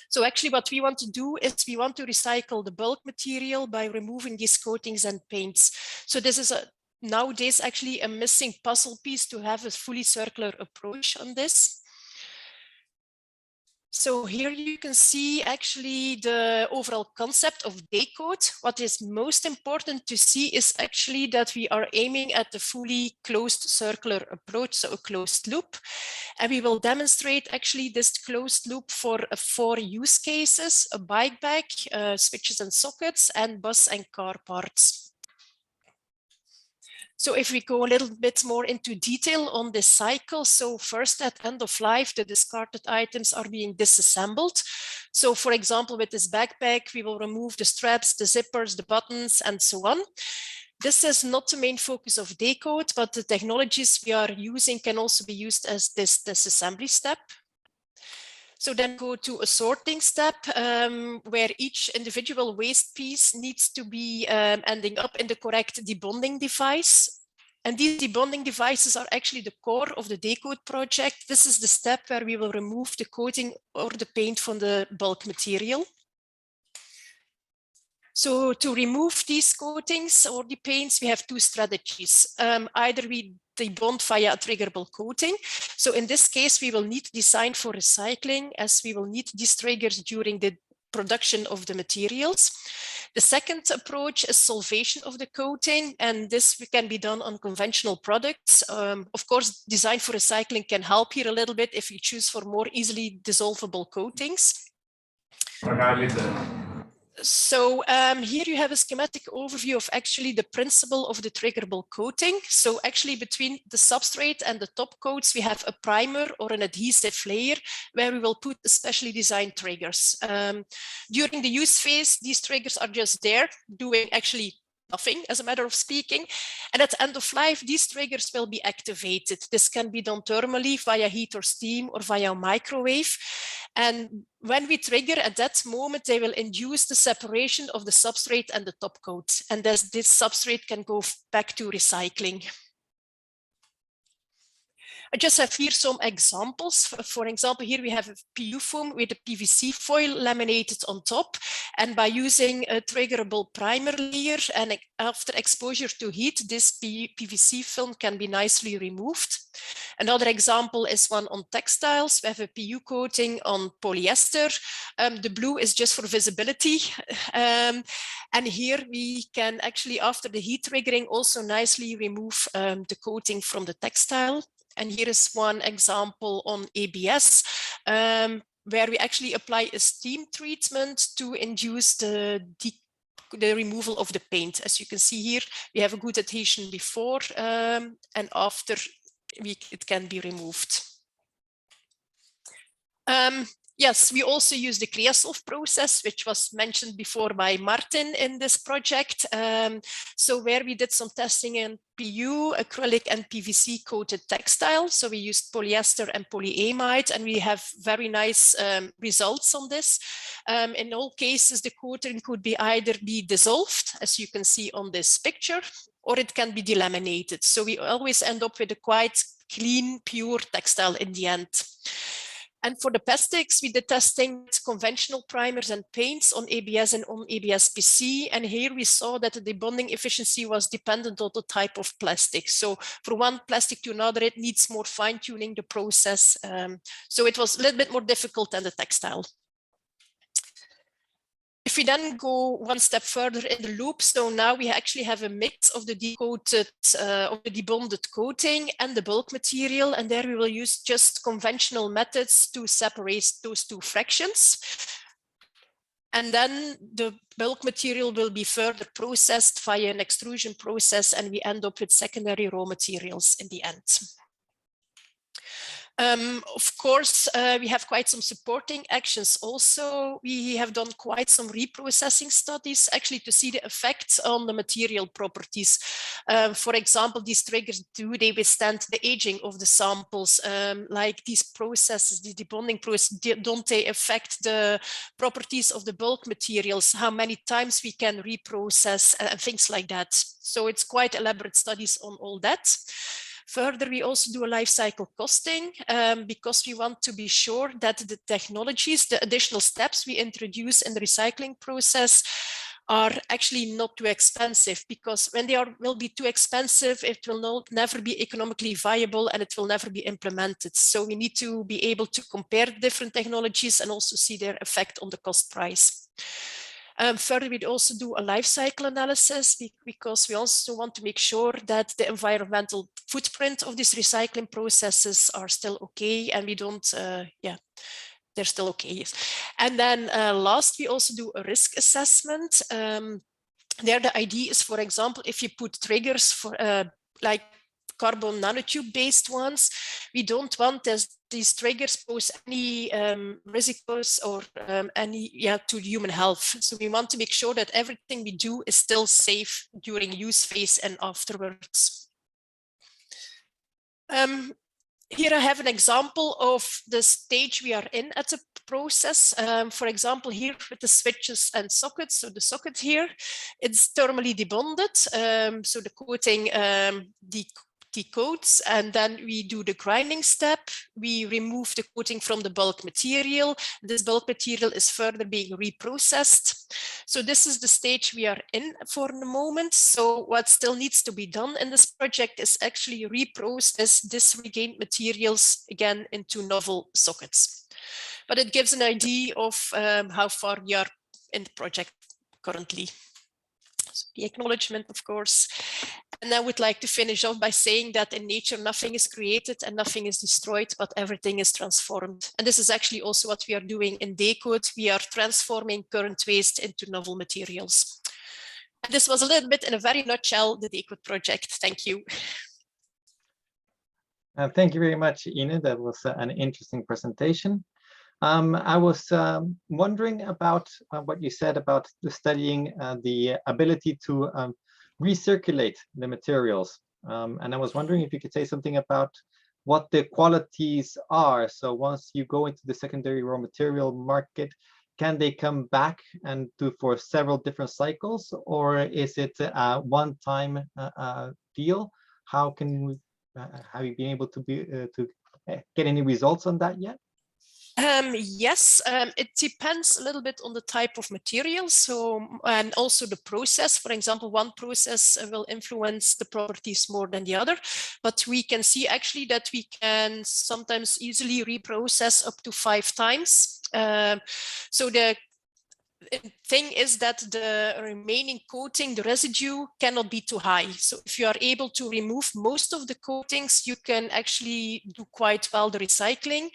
So actually what we want to do is we want to recycle the bulk material by removing these coatings and paints. So this is nowadays actually a missing puzzle piece to have a fully circular approach on this. So here you can see actually the overall concept of DeCoat. What is most important to see is actually that we are aiming at the fully closed circular approach, so a closed loop. And we will demonstrate actually this closed loop for 4 use cases: a bike bag, switches and sockets, and bus and car parts. So if we go a little bit more into detail on this cycle, so first at end of life, the discarded items are being disassembled. So for example, with this backpack, we will remove the straps, the zippers, the buttons, and so on. This is not the main focus of DeCoat, but the technologies we are using can also be used as this disassembly step. So then go to a sorting step where each individual waste piece needs to be ending up in the correct debonding device. And these debonding devices are actually the core of the DeCoat project. This is the step where we will remove the coating or the paint from the bulk material. So to remove these coatings or the paints, we have 2 strategies. Either we debond via a triggerable coating. So in this case, we will need design for recycling, as we will need these triggers during the production of the materials. The second approach is solvation of the coating, and this can be done on conventional products. Of course, design for recycling can help here a little bit if you choose for more easily dissolvable coatings. So here you have a schematic overview of actually the principle of the triggerable coating. So actually between the substrate and the top coats, we have a primer or an adhesive layer where we will put specially designed triggers. During the use phase, these triggers are just there doing actually nothing, as a matter of speaking. And at the end of life, these triggers will be activated. This can be done thermally via heat or steam or via microwave. And when we trigger at that moment, they will induce the separation of the substrate and the top coat. And thus this substrate can go back to recycling. I just have here some examples. For example, here we have a PU foam with a PVC foil laminated on top. And by using a triggerable primer layer and after exposure to heat, this PVC film can be nicely removed. Another example is one on textiles. We have a PU coating on polyester. The blue is just for visibility. And here we can actually, after the heat triggering, also nicely remove the coating from the textile. And here is one example on ABS, where we actually apply a steam treatment to induce the removal of the paint. As you can see here, we have a good adhesion before and after it can be removed. Yes, we also use the Creasolve process, which was mentioned before by Martin in this project. So where we did some testing in PU, acrylic and PVC coated textile. So we used polyester and polyamide, and we have very nice results on this. In all cases, the coating could be either be dissolved, as you can see on this picture, or it can be delaminated. So we always end up with a quite clean, pure textile in the end. And for the plastics, we did testing with conventional primers and paints on ABS and on ABS-PC. And here we saw that the debonding efficiency was dependent on the type of plastic. So for one plastic to another, it needs more fine-tuning the process. So it was a little bit more difficult than the textile. If we then go one step further in the loop, so now we actually have a mix of the decoated, of the debonded coating and the bulk material, and there we will use just conventional methods to separate those two fractions. And then the bulk material will be further processed via an extrusion process, and we end up with secondary raw materials in the end. Of course, we have quite some supporting actions also. We have done quite some reprocessing studies actually to see the effects on the material properties. For example, these triggers, do they withstand the aging of the samples? Like these processes, the debonding process, don't they affect the properties of the bulk materials? How many times we can reprocess and things like that. So it's quite elaborate studies on all that. Further, we also do a life cycle costing because we want to be sure that the technologies, the additional steps we introduce in the recycling process are actually not too expensive, because when they will be too expensive, it will never be economically viable and it will never be implemented. So we need to be able to compare different technologies and also see their effect on the cost price. Further, we'd also do a life cycle analysis because we also want to make sure that the environmental footprint of these recycling processes are still okay, and we don't, they're still okay. Yes. And then last, we also do a risk assessment. There, the idea is, for example, if you put triggers for like carbon nanotube based ones, we don't want these triggers pose any risks or to human health. So we want to make sure that everything we do is still safe during use phase and afterwards. Here I have an example of the stage we are in at the process. For example, here with the switches and sockets. So the socket here, it's thermally debonded. So the coating decoats, and then we do the grinding step. We remove the coating from the bulk material. This bulk material is further being reprocessed. So this is the stage we are in for the moment. So what still needs to be done in this project is actually reprocess this regained materials again into novel sockets. But it gives an idea of how far we are in the project currently. So the acknowledgement, of course. And I would like to finish off by saying that in nature, nothing is created and nothing is destroyed, but everything is transformed. And this is actually also what we are doing in DeCoat. We are transforming current waste into novel materials. And this was a little bit in a very nutshell, the DeCoat project. Thank you. Thank you very much, Ine. That was an interesting presentation. I was wondering about what you said about studying the ability to recirculate the materials. And I was wondering if you could say something about what the qualities are. So once you go into the secondary raw material market, can they come back and do for several different cycles, or is it a one-time deal? How can we, have you been able to get any results on that yet? Yes, it depends a little bit on the type of material. So, and also the process. For example, one process will influence the properties more than the other, but we can see actually that we can sometimes easily reprocess up to 5 times. So the thing is that the remaining coating, the residue, cannot be too high. So if you are able to remove most of the coatings, you can actually do quite well the recycling.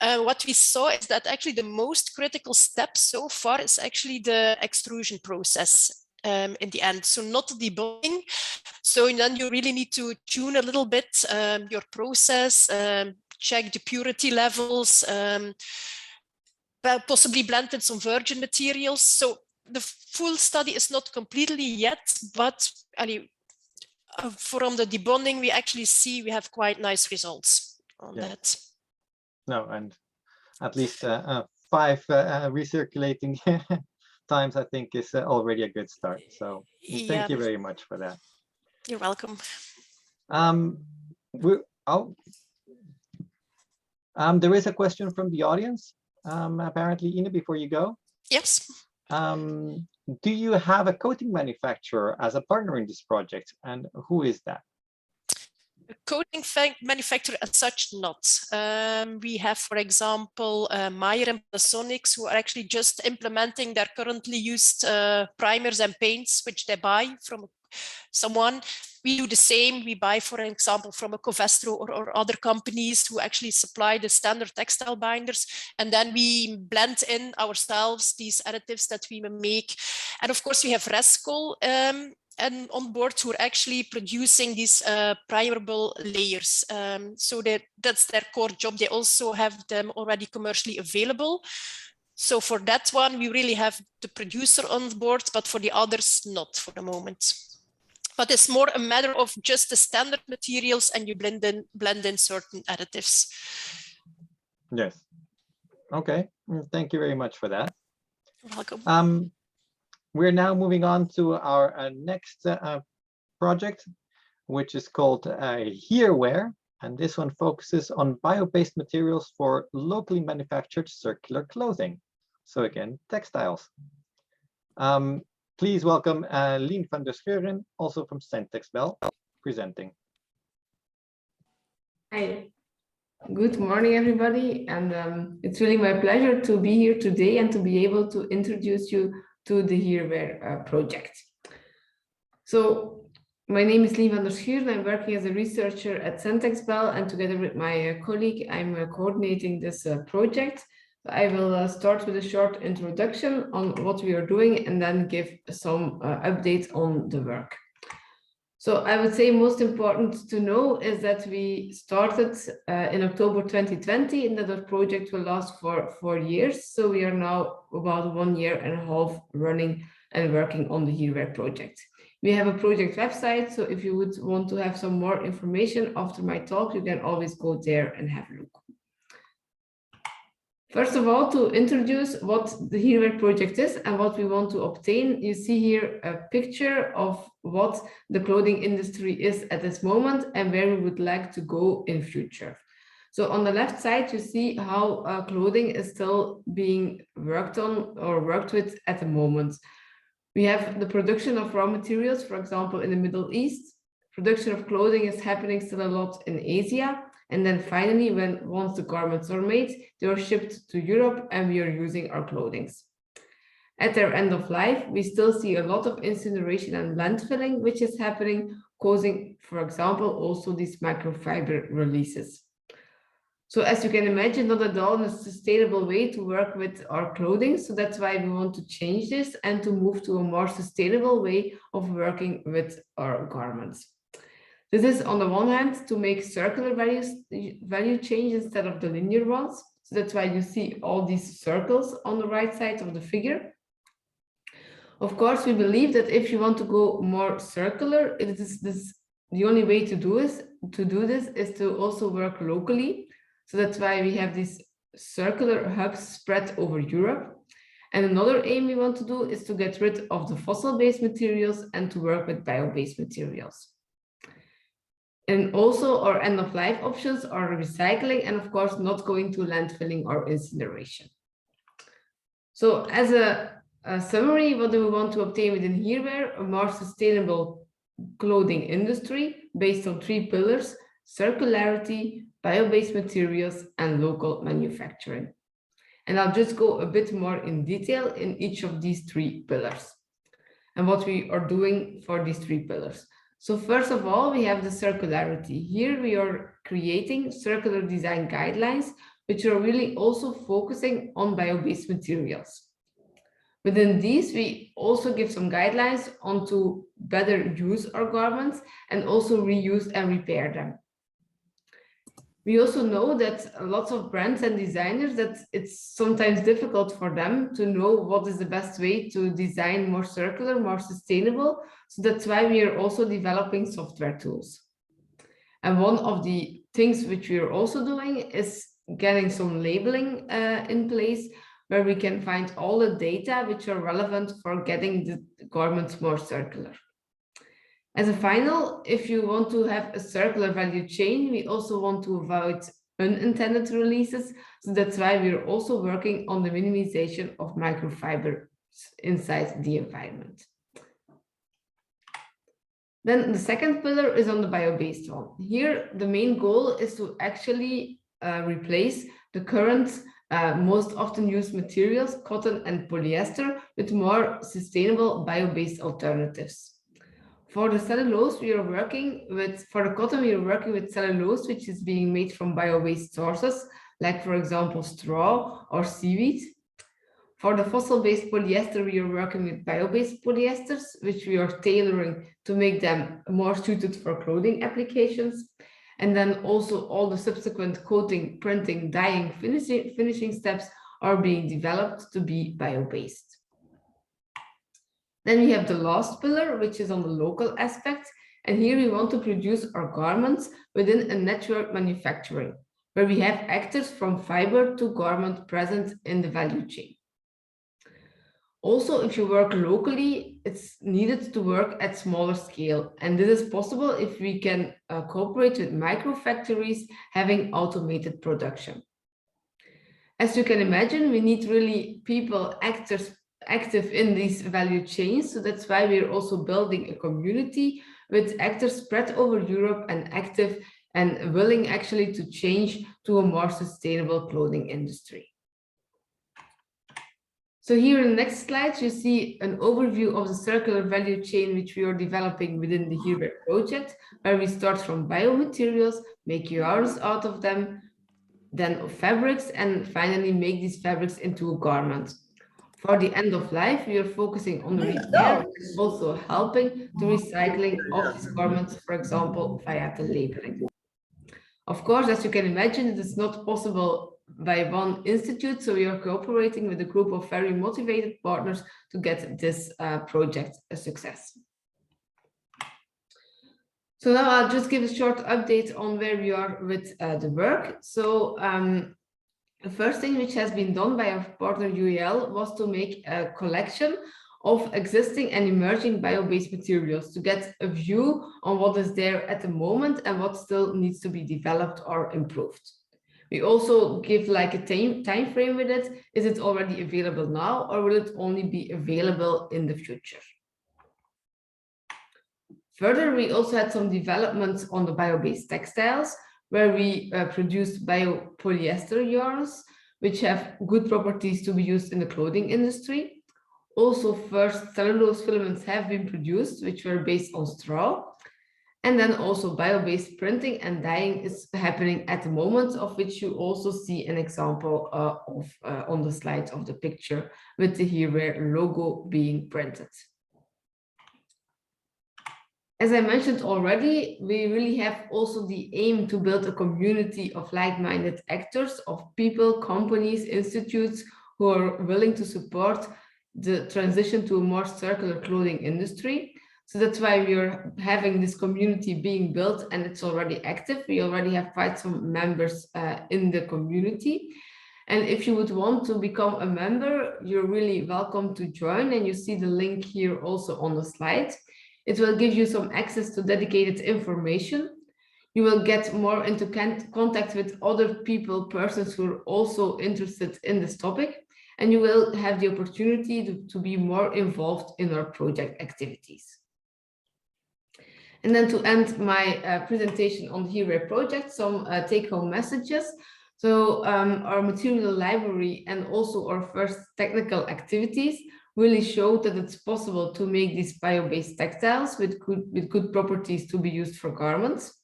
What we saw is that actually the most critical step so far is actually the extrusion process. In the end, so not the debonding. So then you really need to tune a little bit your process, check the purity levels, possibly blend in some virgin materials. So the full study is not completely yet, but from the debonding, we actually see we have quite nice results on that. No, and at least 5 recirculating times, I think, is already a good start. So thank you very much for that. You're welcome. There is a question from the audience, apparently, Ina, before you go. Yes. Do you have a coating manufacturer as a partner in this project, and who is that? A coating manufacturer as such, not. We have, for example, Meyer and Panasonic, who are actually just implementing their currently used primers and paints, which they buy from someone. We do the same. We buy, for example, from a Covestro or other companies who actually supply the standard textile binders. And then we blend in ourselves these additives that we make. And of course, we have Rescol and on board who are actually producing these primerable layers. So that's their core job. They also have them already commercially available. So for that one, we really have the producer on board, but for the others, not for the moment. But it's more a matter of just the standard materials and you blend in certain additives. Yes. Okay. Thank you very much for that. You're welcome. We're now moving on to our next project, which is called HereWear. And this one focuses on bio-based materials for locally manufactured circular clothing. So again, textiles. Please welcome Lien van der Scheuren, also from Textile, presenting. Hi, good morning, everybody. And it's really my pleasure to be here today and to be able to introduce you to the HereWear project. So my name is Lien van der Scheuren. I'm working as a researcher at Textile, and together with my colleague, I'm coordinating this project. I will start with a short introduction on what we are doing and then give some updates on the work. So I would say most important to know is that we started in October 2020 and that our project will last for 4 years. So we are now about 1.5 years running and working on the HereWear project. We have a project website, so if you would want to have some more information after my talk, you can always go there and have a look. First of all, to introduce what the HereWear project is and what we want to obtain, you see here a picture of what the clothing industry is at this moment and where we would like to go in future. So on the left side, you see how clothing is still being worked on or worked with at the moment. We have the production of raw materials, for example, in the Middle East. Production of clothing is happening still a lot in Asia. And then finally, once the garments are made, they are shipped to Europe and we are using our clothing. At their end of life, we still see a lot of incineration and landfilling, which is happening, causing, for example, also these microfiber releases. So as you can imagine, not at all a sustainable way to work with our clothing. So that's why we want to change this and to move to a more sustainable way of working with our garments. This is on the one hand to make circular value chains instead of the linear ones. So that's why you see all these circles on the right side of the figure. Of course, we believe that if you want to go more circular, the only way to do this is to also work locally. So that's why we have these circular hubs spread over Europe. And another aim we want to do is to get rid of the fossil-based materials and to work with bio-based materials. And also our end-of-life options are recycling and of course not going to landfilling or incineration. So as a summary, what do we want to obtain within HereWear? A more sustainable clothing industry based on 3 pillars: circularity, bio-based materials, and local manufacturing. And I'll just go a bit more in detail in each of these 3 pillars and what we are doing for these 3 pillars. So first of all, we have the circularity. Here we are creating circular design guidelines, which are really also focusing on bio-based materials. Within these, we also give some guidelines on to better use our garments and also reuse and repair them. We also know that lots of brands and designers, that it's sometimes difficult for them to know what is the best way to design more circular, more sustainable. So that's why we are also developing software tools. And one of the things which we are also doing is getting some labeling in place, where we can find all the data which are relevant for getting the garments more circular. As a final, if you want to have a circular value chain, we also want to avoid unintended releases. So that's why we're also working on the minimization of microfibers inside the environment. Then the second pillar is on the bio-based one. Here, the main goal is to actually replace the current most often used materials, cotton and polyester, with more sustainable bio-based alternatives. For the cellulose, we are working with, for the cotton, we are working with cellulose, which is being made from bio-based sources, like for example, straw or seaweed. For the fossil-based polyester, we are working with bio-based polyesters, which we are tailoring to make them more suited for clothing applications. And then also all the subsequent coating, printing, dyeing, finishing steps are being developed to be bio-based. Then we have the last pillar, which is on the local aspect. And here we want to produce our garments within a network manufacturing, where we have actors from fiber to garment present in the value chain. Also, if you work locally, it's needed to work at smaller scale. And this is possible if we can cooperate with micro factories having automated production. As you can imagine, we need really people, actors, active in these value chains. So that's why we're also building a community with actors spread over Europe and active and willing actually to change to a more sustainable clothing industry. So here in the next slide, you see an overview of the circular value chain which we are developing within the HereWear project, where we start from biomaterials, make yarns out of them, then fabrics, and finally make these fabrics into a garment. For the end of life, we are focusing on the repair, also helping the recycling of these garments, for example, via the labeling. Of course, as you can imagine, it is not possible by one institute, so we are cooperating with a group of very motivated partners to get this project a success. So now I'll just give a short update on where we are with the work. So the first thing which has been done by our partner UEL was to make a collection of existing and emerging bio-based materials to get a view on what is there at the moment and what still needs to be developed or improved. We also give like a time frame with it. Is it already available now, or will it only be available in the future? Further, we also had some developments on the bio-based textiles, where we produced biopolyester yarns, which have good properties to be used in the clothing industry. Also, first cellulose filaments have been produced, which were based on straw. And then also bio-based printing and dyeing is happening at the moment, of which you also see an example on the slide of the picture with the HereWear logo being printed. As I mentioned already, we really have also the aim to build a community of like-minded actors, of people, companies, institutes who are willing to support the transition to a more circular clothing industry. So that's why we are having this community being built, and it's already active. We already have quite some members in the community. And if you would want to become a member, you're really welcome to join. And you see the link here also on the slide. It will give you some access to dedicated information. You will get more into contact with other people, persons who are also interested in this topic. And you will have the opportunity to be more involved in our project activities. And then to end my presentation on the HereWear project, some take-home messages. So our material library and also our first technical activities really showed that it's possible to make these bio-based textiles with good properties to be used for garments.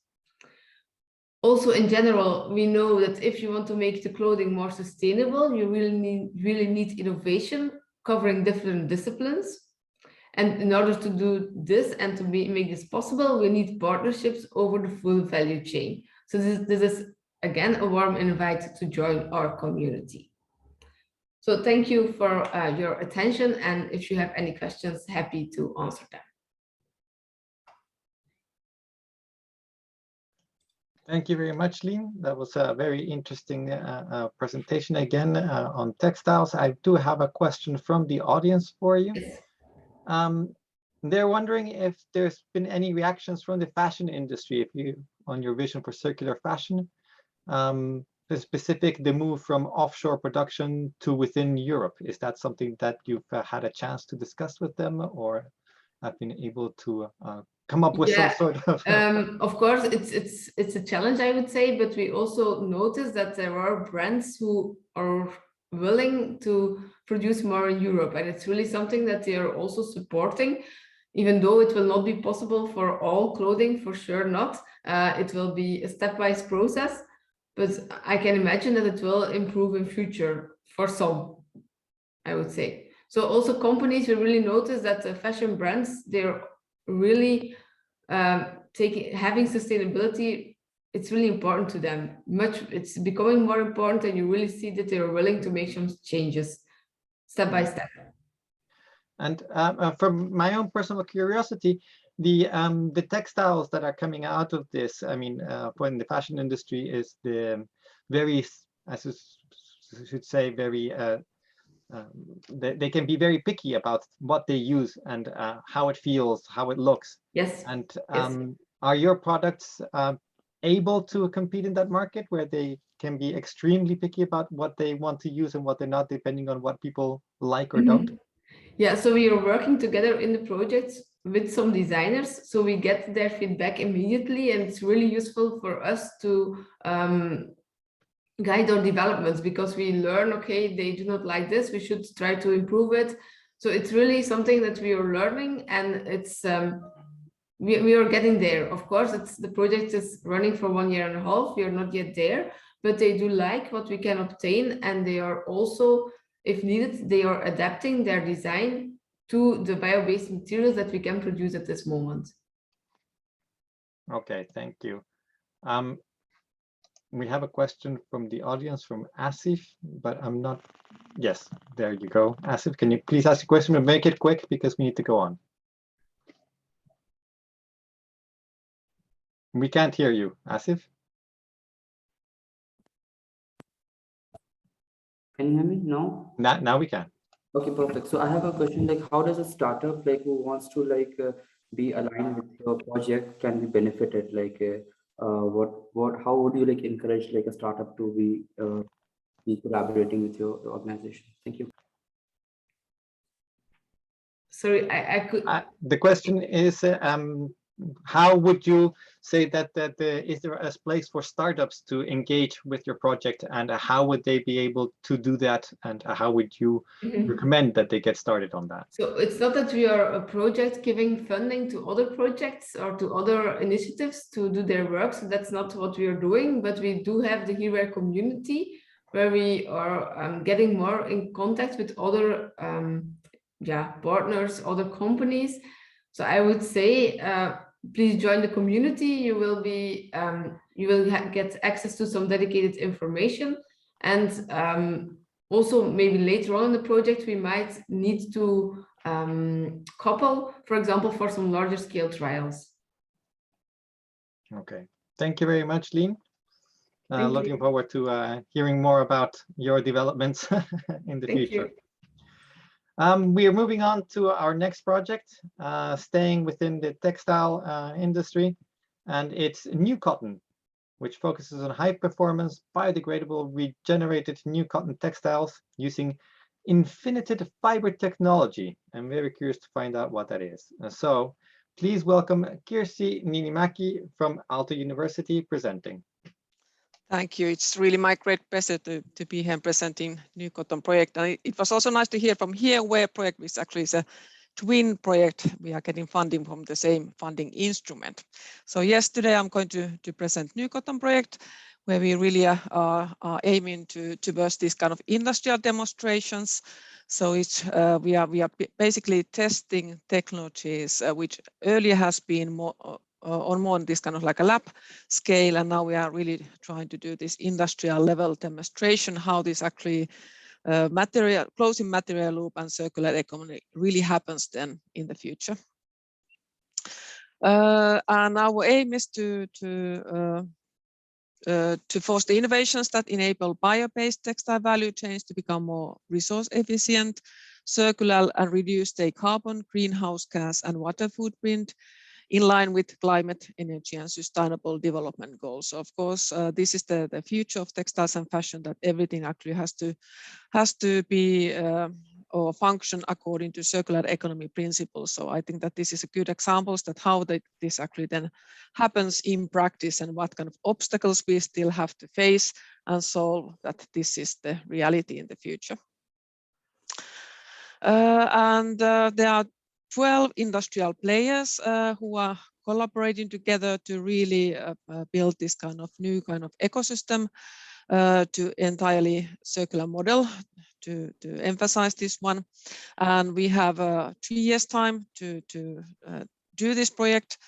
Also, in general, we know that if you want to make the clothing more sustainable, you really need innovation covering different disciplines. And in order to do this and to make this possible, we need partnerships over the full value chain. So this is again, a warm invite to join our community. So thank you for your attention, and if you have any questions, happy to answer them. Thank you very much, Lien. That was a very interesting presentation again on textiles. I do have a question from the audience for you. Yes. They're wondering if there's been any reactions from the fashion industry on your vision for circular fashion. The move from offshore production to within Europe. Is that something that you've had a chance to discuss with them, or have been able to come up with some sort of? Of course, it's a challenge, I would say, but we also notice that there are brands who are willing to produce more in Europe, and it's really something that they are also supporting, even though it will not be possible for all clothing, for sure not. It will be a stepwise process, but I can imagine that it will improve in future for some, I would say. So also companies will really notice that the fashion brands, they're really having sustainability, it's really important to them. It's becoming more important, and you really see that they're willing to make some changes step by step. And from my own personal curiosity, the textiles that are coming out of this, I mean, when the fashion industry is the very, as I should say, very, they can be very picky about what they use and how it feels, how it looks. Yes. And yes. Are your products able to compete in that market where they can be extremely picky about what they want to use and what they're not, depending on what people like or don't? Yeah, so we are working together in the project with some designers, so we get their feedback immediately, and it's really useful for us to guide our developments, because we learn, okay, they do not like this, we should try to improve it. So it's really something that we are learning, and it's we are getting there. Of course, the project is running for 1.5 years. We are not yet there, but they do like what we can obtain, and they are also, if needed, they are adapting their design to the bio-based materials that we can produce at this moment. Okay, thank you. We have a question from the audience from Asif, but I'm not. Yes, there you go. Asif, can you please ask a question and make it quick because we need to go on. We can't hear you, Asif. Can you hear me now? Now we can. Okay, perfect. So I have a question, like, how does a startup who wants to be aligned with your project can be benefited? How would you encourage a startup to be collaborating with your organization? Thank you. Sorry, I could. The question is, how would you say that is there a place for startups to engage with your project, and how would they be able to do that, and how would you recommend that they get started on that? So it's not that we are a project giving funding to other projects or to other initiatives to do their work. So that's not what we are doing, but we do have the HereWear community where we are getting more in contact with other partners, other companies. So I would say, please join the community. You will be, get access to some dedicated information, and also maybe later on in the project we might need to couple, for example, for some larger scale trials. Okay, thank you very much, Lien. Looking you. forward to hearing more about your developments in the future. We are moving on to our next project, staying within the textile industry, and it's NewCotton, which focuses on high-performance, biodegradable, regenerated NewCotton textiles using infinited fiber technology. I'm very curious to find out what that is. So please welcome Kirsi Niinimäki from Aalto University presenting. Thank you. It's really my great pleasure to be here presenting NewCotton project. And it was also nice to hear from HereWear project, which actually is a twin project. We are getting funding from the same funding instrument. So yes, today I'm going to present NewCotton project, where we really are aiming towards this kind of industrial demonstrations. So it's we are basically testing technologies which earlier has been more on more this kind of like a lab scale, and now we are really trying to do this industrial level demonstration how this actually closing material loop and circular economy really happens then in the future. And our aim is to foster innovations that enable bio-based textile value chains to become more resource efficient, circular, and reduce their carbon, greenhouse gas, and water footprint in line with climate, energy, and sustainable development goals. So of course, this is the future of textiles and fashion, that everything actually has to be or function according to circular economy principles. So I think that this is a good examples that how this actually then happens in practice, and what kind of obstacles we still have to face and solve, that this is the reality in the future. There are 12 industrial players who are collaborating together to really build this kind of new kind of ecosystem to entirely circular model, to emphasize this one. And we have 3 years time to do this project.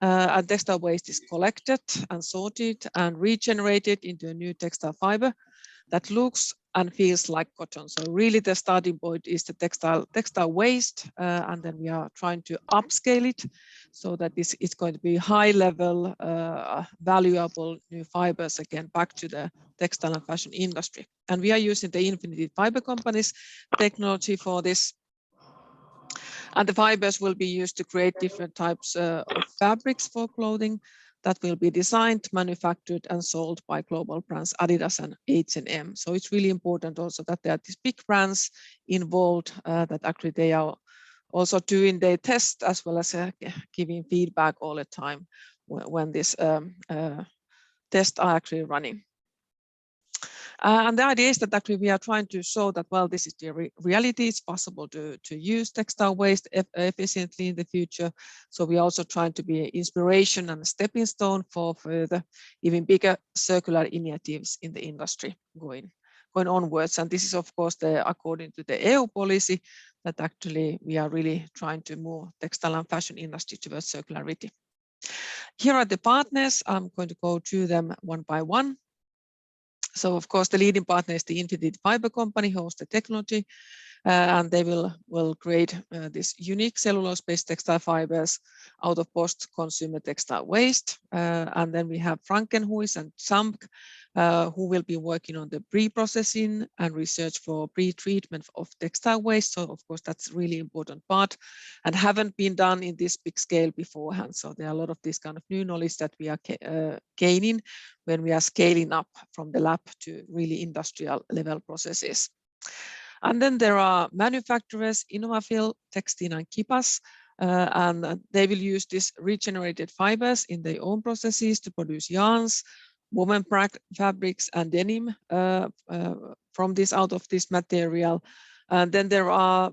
And textile waste is collected and sorted and regenerated into a new textile fiber that looks and feels like cotton. So really the starting point is the textile waste, and then we are trying to upscale it so that this is going to be high level, valuable new fibers again back to the textile and fashion industry. And we are using the Infinity Fiber Company's technology for this. And the fibers will be used to create different types of fabrics for clothing that will be designed, manufactured, and sold by global brands Adidas and H&M. So it's really important also that there are these big brands involved, that actually they are also doing their tests as well as giving feedback all the time when this tests are actually running. And the idea is that actually we are trying to show that, well, this is the reality. It's possible to use textile waste efficiently in the future. So we are also trying to be an inspiration and a stepping stone for further, even bigger circular initiatives in the industry going onwards. And this is, of course, according to the EU policy, that actually we are really trying to move textile and fashion industry towards circularity. Here are the partners. I'm going to go through them one by one. So of course, the leading partner is the Infinity Fiber Company, who owns the technology, and they will create this unique cellulose-based textile fibers out of post-consumer textile waste. And then we have Frankenhuis and Zamk, who will be working on the pre-processing and research for pre-treatment of textile waste. So of course, that's a really important part and haven't been done in this big scale beforehand. So there are a lot of this kind of new knowledge that we are gaining when we are scaling up from the lab to really industrial level processes. And then there are manufacturers, Innovafil, Textile, and Kipas, and they will use these regenerated fibers in their own processes to produce yarns, woven fabrics, and denim from this out of this material. And then there are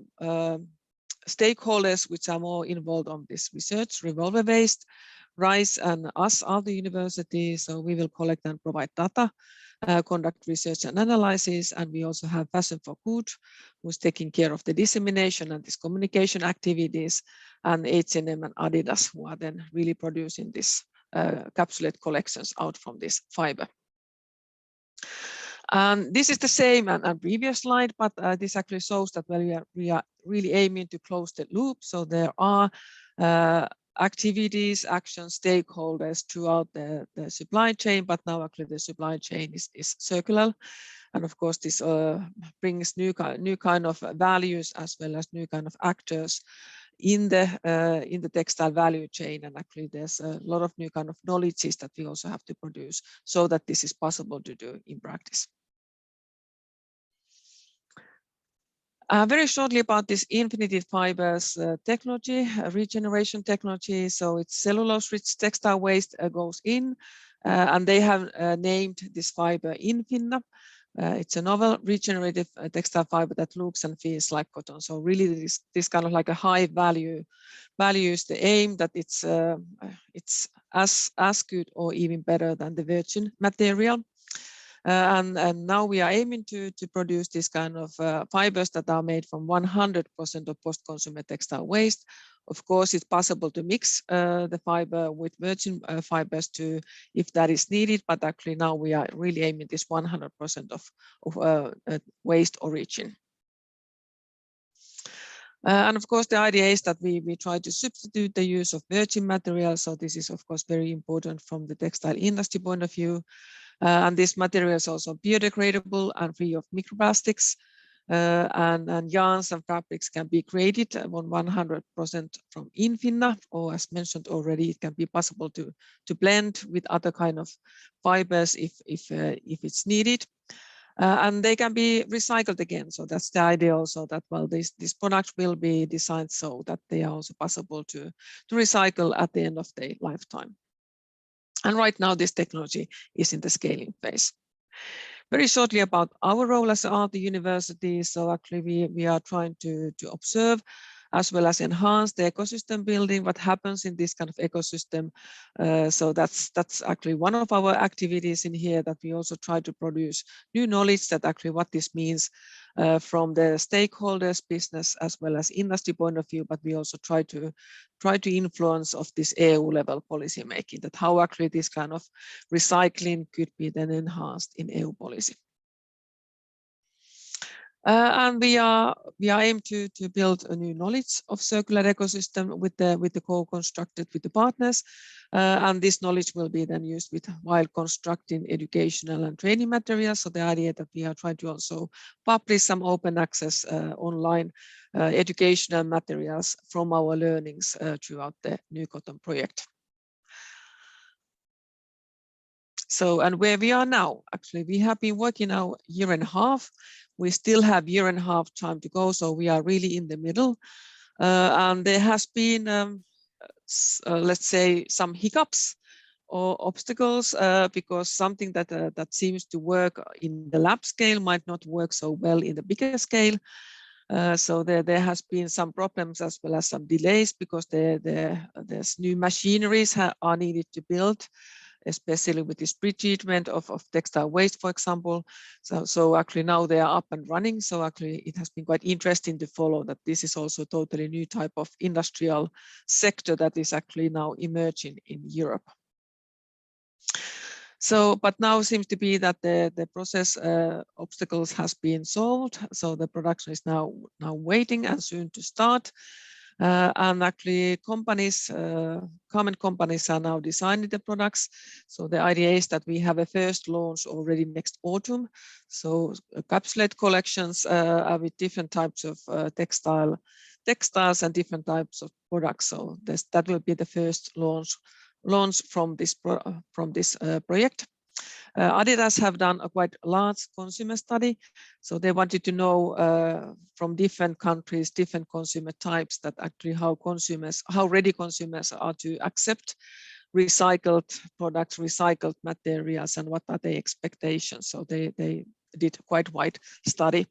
stakeholders which are more involved on this research, Revolver Waste, RISE, and us are the university. So we will collect and provide data, conduct research and analysis, and we also have Fashion for Good, who's taking care of the dissemination and this communication activities, and H&M and Adidas, who are then really producing this capsulate collections out from this fiber. And this is the same and previous slide, but this actually shows that we are really aiming to close the loop. So there are activities, actions, stakeholders throughout the supply chain, but now actually the supply chain is circular. And of course, this brings new kind of values as well as new kind of actors in the textile value chain. And actually there's a lot of new kind of knowledges that we also have to produce so that this is possible to do in practice. Very shortly about this Infinity Fibers technology, regeneration technology. So it's cellulose-rich textile waste goes in, and they have named this fiber Infinna. It's a novel regenerative textile fiber that looks and feels like cotton. So really this kind of like a high value is the aim, that it's as good or even better than the virgin material. And now we are aiming to produce this kind of fibers that are made from 100% of post-consumer textile waste. Of course, it's possible to mix the fiber with virgin fibers too, if that is needed, but actually now we are really aiming this 100% of waste origin. And of course, the idea is that we try to substitute the use of virgin materials. So this is, of course, very important from the textile industry point of view. And this material is also biodegradable and free of microplastics. And yarns and fabrics can be created on 100% from Infinna, or as mentioned already, it can be possible to blend with other kind of fibers if it's needed. And they can be recycled again. So that's the idea also that, well, these products will be designed so that they are also possible to recycle at the end of their lifetime. And right now this technology is in the scaling phase. Very shortly about our role as the university. So actually we are trying to observe as well as enhance the ecosystem building, what happens in this kind of ecosystem. So that's actually one of our activities in here, that we also try to produce new knowledge that actually what this means from the stakeholders, business as well as industry point of view, but we also try to influence of this EU level policy making, that how actually this kind of recycling could be then enhanced in EU policy. And we are aim to build a new knowledge of circular ecosystem with the co-constructed with the partners, and this knowledge will be then used while constructing educational and training materials. So the idea that we are trying to also publish some open access online educational materials from our learnings throughout the NewCotton project. So, and where we are now, actually, we have been working now a year and a half. We still have a year and a half time to go, so we are really in the middle. And there has been, let's say, some hiccups or obstacles, because something that seems to work in the lab scale might not work so well in the bigger scale. So there has been some problems as well as some delays, because there's new machineries are needed to build, especially with this pre-treatment of textile waste, for example. So actually now they are up and running. So actually it has been quite interesting to follow that this is also a totally new type of industrial sector that is actually now emerging in Europe. So, but now seems to be that the process obstacles has been solved. So the production is now waiting and soon to start. And actually companies, common companies are now designing the products. So the idea is that we have a first launch already next autumn. So capsulate collections with different types of textiles and different types of products. So that will be the first launch from this project. Adidas have done a quite large consumer study. So they wanted to know from different countries, different consumer types, that actually how ready consumers are to accept recycled products, recycled materials, and what are their expectations. So they did a quite wide study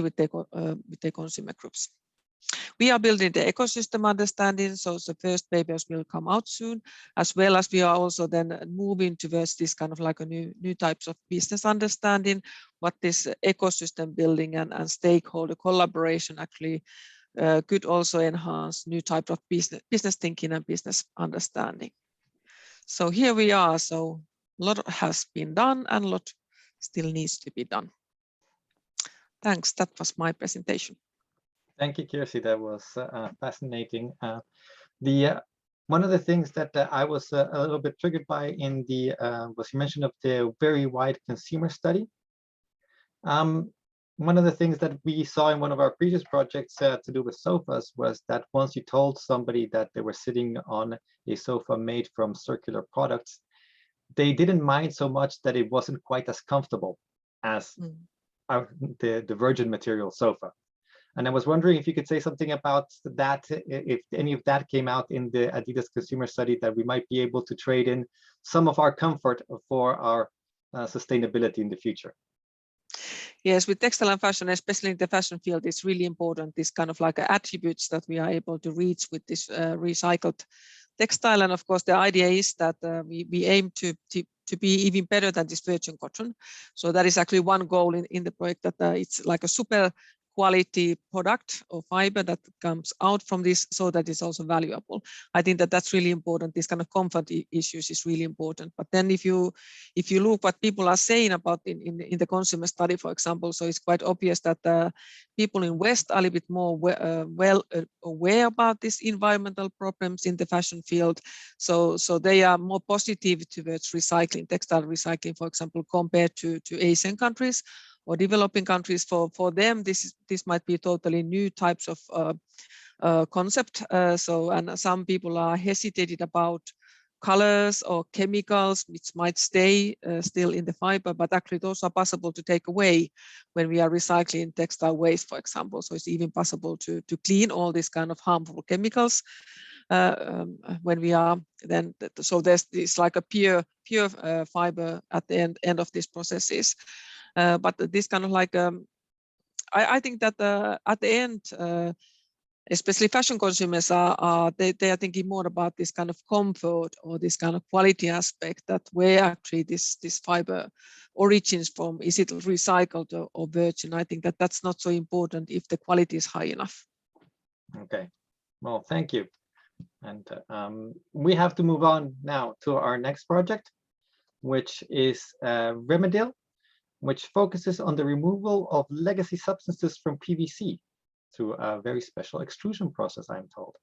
with their consumer groups. We are building the ecosystem understanding, so the first papers will come out soon, as well as we are also then moving towards this kind of like a new types of business understanding, what this ecosystem building and stakeholder collaboration actually could also enhance new type of business thinking and business understanding. So here we are. So a lot has been done and a lot still needs to be done. Thanks. That was my presentation. Thank you, Kirsi. That was fascinating. One of the things that I was a little bit triggered by in the was you mentioned of the very wide consumer study. One of the things that we saw in one of our previous projects to do with sofas was that once you told somebody that they were sitting on a sofa made from circular products, they didn't mind so much that it wasn't quite as comfortable as the virgin material sofa. And I was wondering if you could say something about that, if any of that came out in the Adidas consumer study, that we might be able to trade in some of our comfort for our sustainability in the future. Yes, with textile and fashion, especially in the fashion field, it's really important, this kind of like attributes that we are able to reach with this recycled textile. And of course, the idea is that we aim to be even better than this virgin cotton. So that is actually one goal in the project, that it's like a super quality product or fiber that comes out from this, so that is also valuable. I think that that's really important. This kind of comfort issues is really important. But then if you look what people are saying about in the consumer study, for example, so it's quite obvious that people in West are a little bit more well aware about these environmental problems in the fashion field. So they are more positive towards recycling, textile recycling, for example, compared to Asian countries or developing countries. For them, this might be totally new types of concept. And some people are hesitated about colors or chemicals which might stay still in the fiber, but actually those are possible to take away when we are recycling textile waste, for example. So it's even possible to clean all these kind of harmful chemicals when we are then. So there's this like a pure fiber at the end of these processes. But this kind of like, I think that at the end, especially fashion consumers they are thinking more about this kind of comfort or this kind of quality aspect, that where actually this fiber origins from. Is it recycled or virgin? I think that that's not so important if the quality is high enough. Okay, well, thank you. And we have to move on now to our next project, which is REMADYL, which focuses on the removal of legacy substances from PVC through a very special extrusion process, I'm told.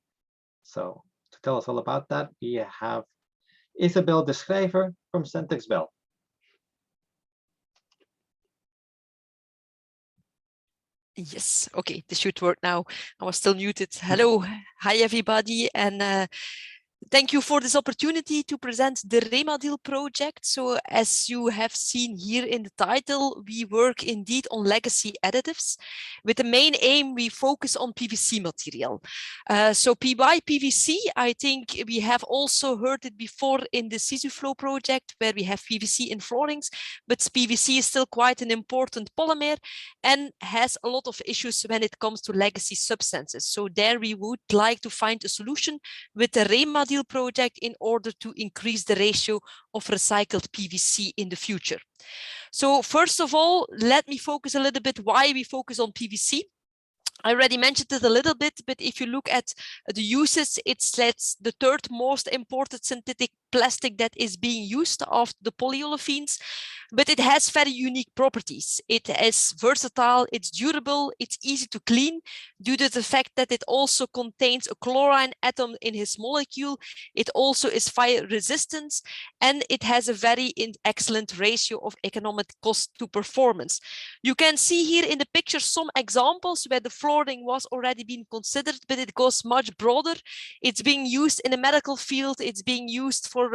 So to tell us all about that, we have Isabel de Schrijver from Centex Bell. Yes, okay, this should work now. I was still muted. Hello, hi everybody, and thank you for this opportunity to present the REMADYL project. So as you have seen here in the title, we work indeed on legacy additives. With the main aim, we focus on PVC material. So why PVC? I think we have also heard it before in the CISUFLO project, where we have PVC in floorings, but PVC is still quite an important polymer and has a lot of issues when it comes to legacy substances. So there we would like to find a solution with the REMADYL project in order to increase the ratio of recycled PVC in the future. So first of all, let me focus a little bit why we focus on PVC. I already mentioned it a little bit, but if you look at the uses, it's the third most important synthetic plastic that is being used after the polyolefins, but it has very unique properties. It is versatile, it's durable, it's easy to clean due to the fact that it also contains a chlorine atom in its molecule. It also is fire resistant, and it has a very excellent ratio of economic cost to performance. You can see here in the picture some examples where the flooring was already being considered, but it goes much broader. It's being used in the medical field, it's being used for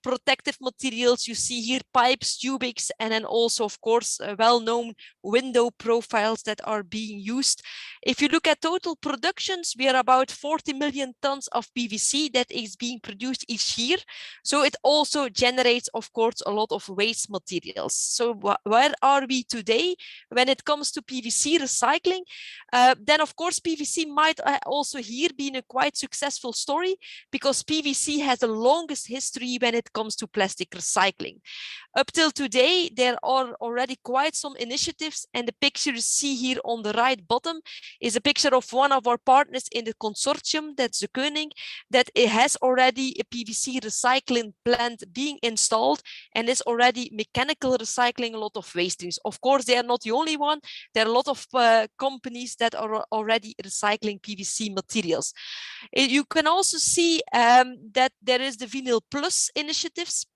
protective materials. You see here pipes, tubics, and then also, of course, well-known window profiles that are being used. If you look at total productions, we are about 40 million tons of PVC that is being produced each year. So it also generates, of course, a lot of waste materials. So where are we today when it comes to PVC recycling? Then, of course, PVC might also here be a quite successful story, because PVC has the longest history when it comes to plastic recycling. Up till today, there are already quite some initiatives, and the picture you see here on the right bottom is a picture of one of our partners in the consortium, that's DeCoat, that it has already a PVC recycling plant being installed and is already mechanical recycling a lot of waste streams. Of course, they are not the only one. There are a lot of companies that are already recycling PVC materials. You can also see that there is the Vinyl Plus initiatives.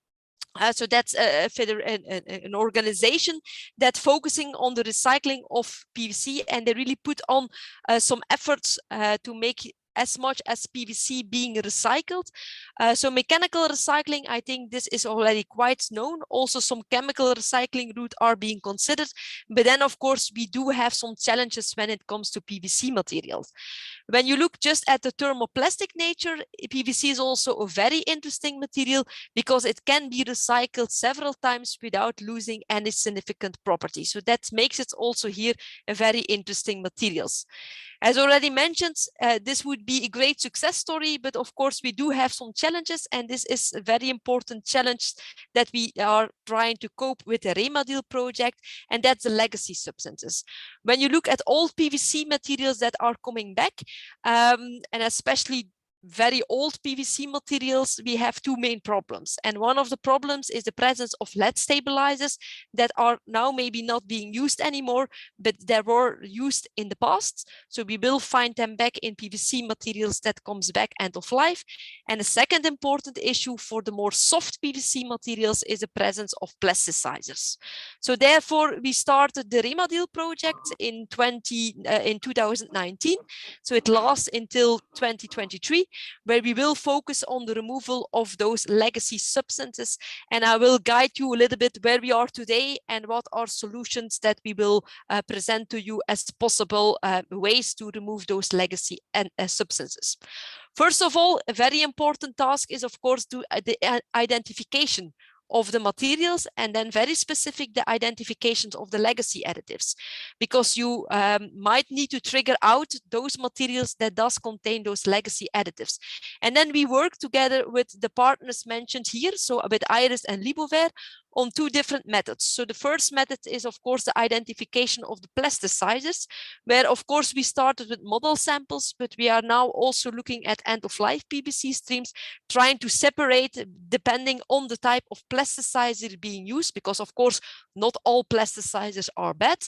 So that's an organization that focusing on the recycling of PVC, and they really put on some efforts to make as much as PVC being recycled. So mechanical recycling, I think this is already quite known. Also some chemical recycling routes are being considered. But then, of course, we do have some challenges when it comes to PVC materials. When you look just at the thermoplastic nature, PVC is also a very interesting material because it can be recycled several times without losing any significant property. So that makes it also here a very interesting materials. As already mentioned, this would be a great success story, but of course we do have some challenges, and this is a very important challenge that we are trying to cope with the REMADYL project, and that's the legacy substances. When you look at old PVC materials that are coming back, and especially very old PVC materials, we have two main problems. And one of the problems is the presence of lead stabilizers that are now maybe not being used anymore, but they were used in the past. So we will find them back in PVC materials that comes back end of life. And a second important issue for the more soft PVC materials is the presence of plasticizers. So therefore we started the REMADYL project in 2019. So it lasts until 2023. Where we will focus on the removal of those legacy substances. And I will guide you a little bit where we are today and what are solutions that we will present to you as possible ways to remove those legacy substances. First of all, a very important task is, of course, the identification of the materials, and then very specific, the identifications of the legacy additives, because you might need to trigger out those materials that does contain those legacy additives. And then we work together with the partners mentioned here, so with IRIS and LEVIS, on two different methods. So the first method is, of course, the identification of the plasticizers, where, of course, we started with model samples, but we are now also looking at end-of-life PVC streams, trying to separate depending on the type of plasticizer being used, because, of course, not all plasticizers are bad.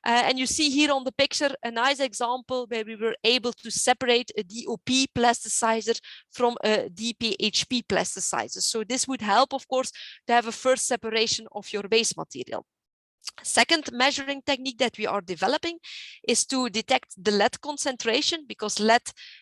And you see here on the picture a nice example where we were able to separate a DOP plasticizer from a DPHP plasticizer. So this would help, of course, to have a first separation of your base material. Second measuring technique that we are developing is to detect the lead concentration, because lead,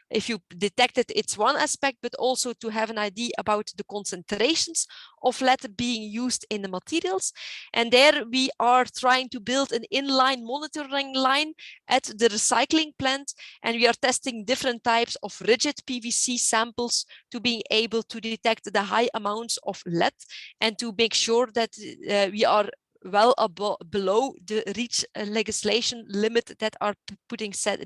if you detect it, it's one aspect, but also to have an idea about the concentrations of lead being used in the materials. And there we are trying to build an inline monitoring line at the recycling plant, and we are testing different types of rigid PVC samples to be able to detect the high amounts of lead and to make sure that we are well below the REACH legislation limit that are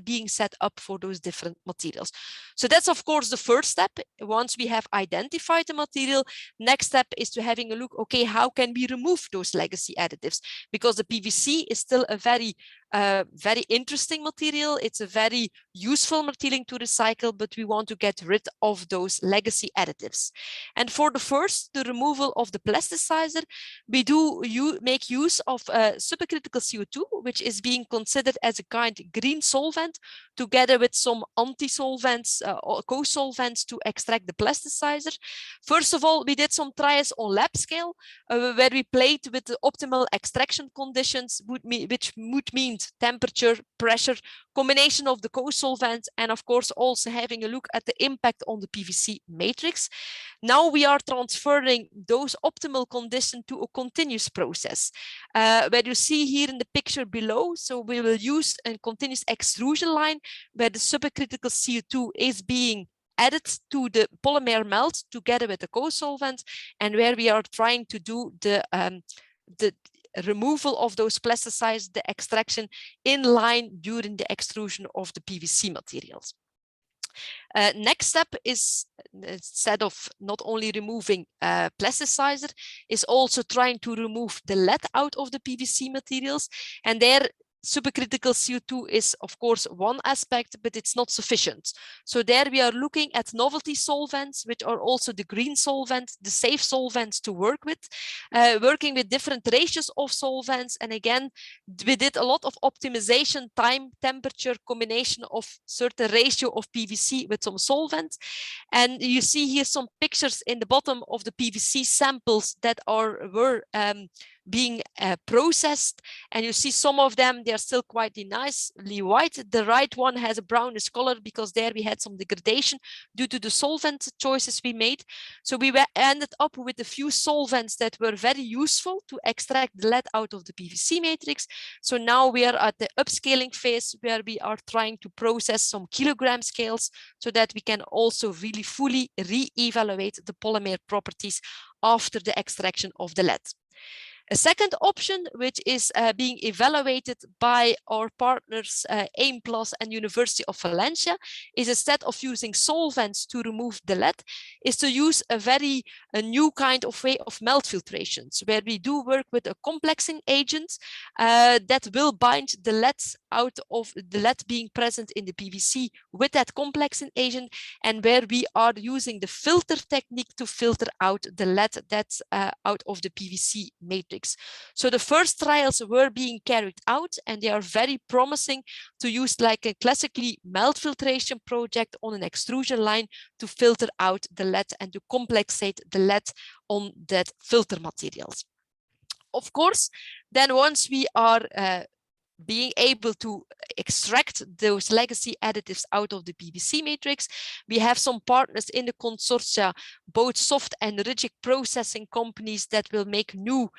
being set up for those different materials. So that's, of course, the first step. Once we have identified the material, next step is to having a look, okay, how can we remove those legacy additives? Because the PVC is still a very interesting material. It's a very useful material to recycle, but we want to get rid of those legacy additives. And for the removal of the plasticizer, we do make use of supercritical CO2, which is being considered as a kind of green solvent, together with some anti-solvents or co-solvents to extract the plasticizer. First of all, we did some trials on lab scale, where we played with the optimal extraction conditions, which would mean temperature, pressure, combination of the co-solvents, and of course also having a look at the impact on the PVC matrix. Now we are transferring those optimal conditions to a continuous process, where you see here in the picture below. So we will use a continuous extrusion line where the supercritical CO2 is being added to the polymer melt together with the co-solvent, and where we are trying to do the removal of those plasticizers, the extraction in line during the extrusion of the PVC materials. Next step is, instead of not only removing plasticizer, is also trying to remove the lead out of the PVC materials. And there, supercritical CO2 is, of course, one aspect, but it's not sufficient. So there we are looking at novelty solvents, which are also the green solvents, the safe solvents to work with, working with different ratios of solvents. And again, we did a lot of optimization, time, temperature, combination of certain ratio of PVC with some solvent. And you see here some pictures in the bottom of the PVC samples that were being processed, and you see some of them, they are still quite nicely white. The right one has a brownish color because there we had some degradation due to the solvent choices we made. So we ended up with a few solvents that were very useful to extract the lead out of the PVC matrix. So now we are at the upscaling phase, where we are trying to process some kilogram scales so that we can also really fully re-evaluate the polymer properties after the extraction of the lead. A second option, which is being evaluated by our partners AIM Plus and University of Valencia, is instead of using solvents to remove the lead, is to use a new kind of way of melt filtrations, where we do work with a complexing agent that will bind the lead out of the lead being present in the PVC with that complexing agent, and where we are using the filter technique to filter out the lead that's out of the PVC matrix. So the first trials were being carried out, and they are very promising to use like a classically melt filtration project on an extrusion line to filter out the lead and to complexate the lead on that filter materials. Of course, then once we are being able to extract those legacy additives out of the PVC matrix, we have some partners in the consortia, both soft and rigid processing companies that will make new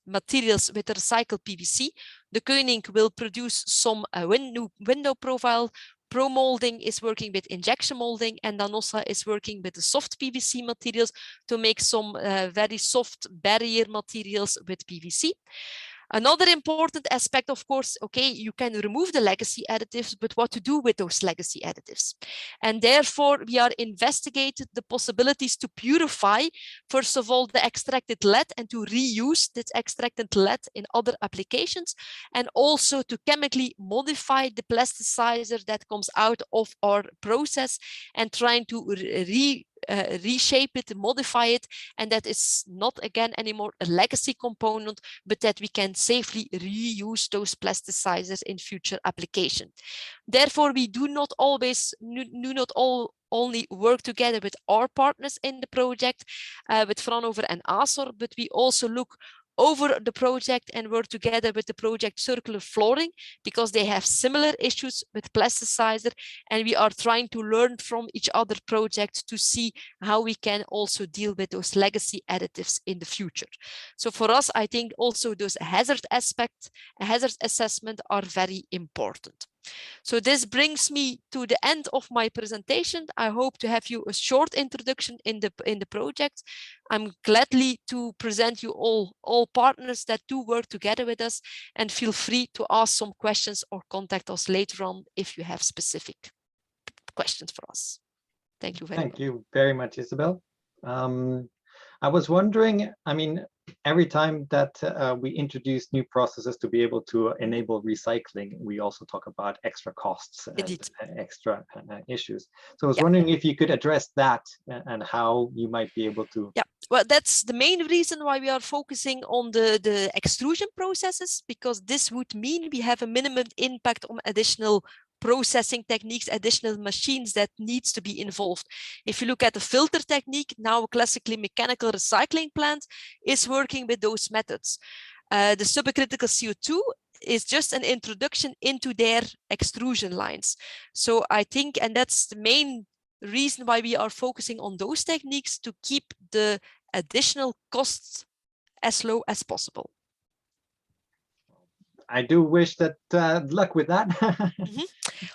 materials with recycled PVC. DeCoat will produce some new window profile. Pro Molding is working with injection molding, and Danossa is working with the soft PVC materials to make some very soft barrier materials with PVC. Another important aspect, of course, okay, you can remove the legacy additives, but what to do with those legacy additives? And therefore, we are investigating the possibilities to purify, first of all, the extracted lead and to reuse this extracted lead in other applications, and also to chemically modify the plasticizer that comes out of our process and trying to reshape it, modify it, and that is not again anymore a legacy component, but that we can safely reuse those plasticizers in future application. Therefore, we do not only work together with our partners in the project, with Fraunhofer and ASOR, but we also look over the project and work together with the project Circular Flooring, because they have similar issues with plasticizer, and we are trying to learn from each other projects to see how we can also deal with those legacy additives in the future. So for us, I think also those hazard assessment are very important. So this brings me to the end of my presentation. I hope to have you a short introduction in the project. I'm gladly to present you all partners that do work together with us, and feel free to ask some questions or contact us later on if you have specific questions for us. Thank you very much. Thank you very much, Isabel. I was wondering, I mean, every time that we introduce new processes to be able to enable recycling, we also talk about extra costs and extra issues. So I was wondering if you could address that and how you might be able to. Yeah, well, that's the main reason why we are focusing on the extrusion processes, because this would mean we have a minimum impact on additional processing techniques, additional machines that needs to be involved. If you look at the filter technique, now a classically mechanical recycling plant is working with those methods. The supercritical CO2 is just an introduction into their extrusion lines. So I think, and that's the main reason why we are focusing on those techniques, to keep the additional costs as low as possible. I do wish that luck with that.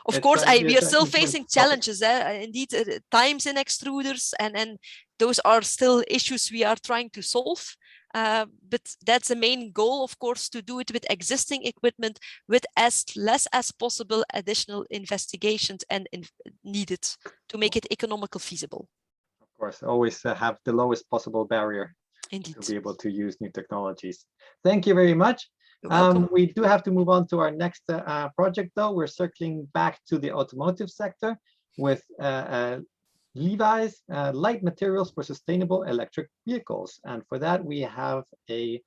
Of course, we are still facing challenges. Indeed, times in extruders, and those are still issues we are trying to solve. But that's the main goal, of course, to do it with existing equipment, with as less as possible additional investigations and needed to make it economical feasible. Of course, always have the lowest possible barrier. Indeed. To be able to use new technologies. Thank you very much. We do have to move on to our next project, though. We're circling back to the automotive sector with LEVIS, light materials for sustainable electric vehicles. And for that, we have a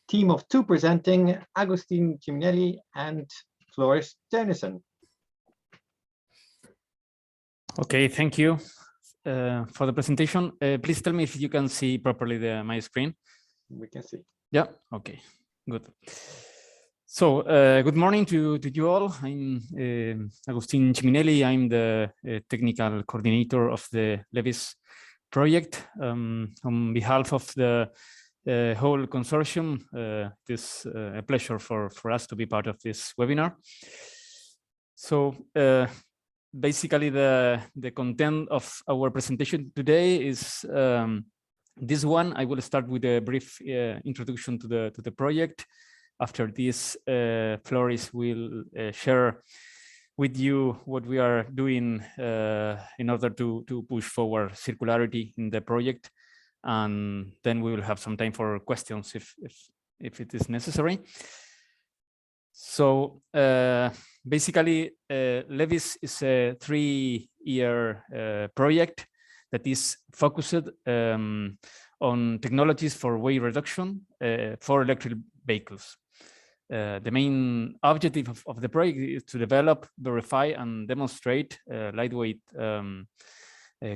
team of two presenting, Agustin Ciminelli and Floris Dennison. Okay, thank you for the presentation. Please tell me if you can see properly my screen. We can see. Yeah, okay, good. So good morning to you all. I'm Agustin Ciminelli. I'm the technical coordinator of the LEVIS project. On behalf of the whole consortium, it is a pleasure for us to be part of this webinar. So basically the content of our presentation today is This one, I will start with a brief introduction to the project. After this, Floris will share with you what we are doing in order to push forward circularity in the project, and then we will have some time for questions if it is necessary. So basically, LEVIS is a 3-year project that is focused on technologies for weight reduction for electric vehicles. The main objective of the project is to develop, verify, and demonstrate lightweight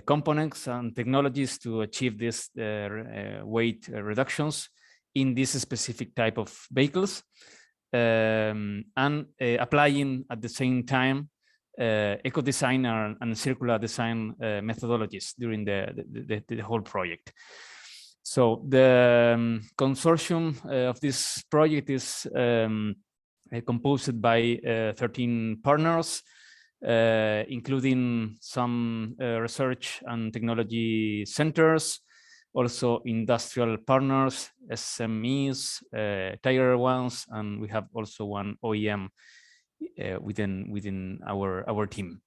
components and technologies to achieve this weight reductions in this specific type of vehicles, and applying at the same time eco-design and circular design methodologies during the whole project. So the consortium of this project is composed by 13 partners, including some research and technology centers, also industrial partners, SMEs, tier ones, and we have also one OEM within our team.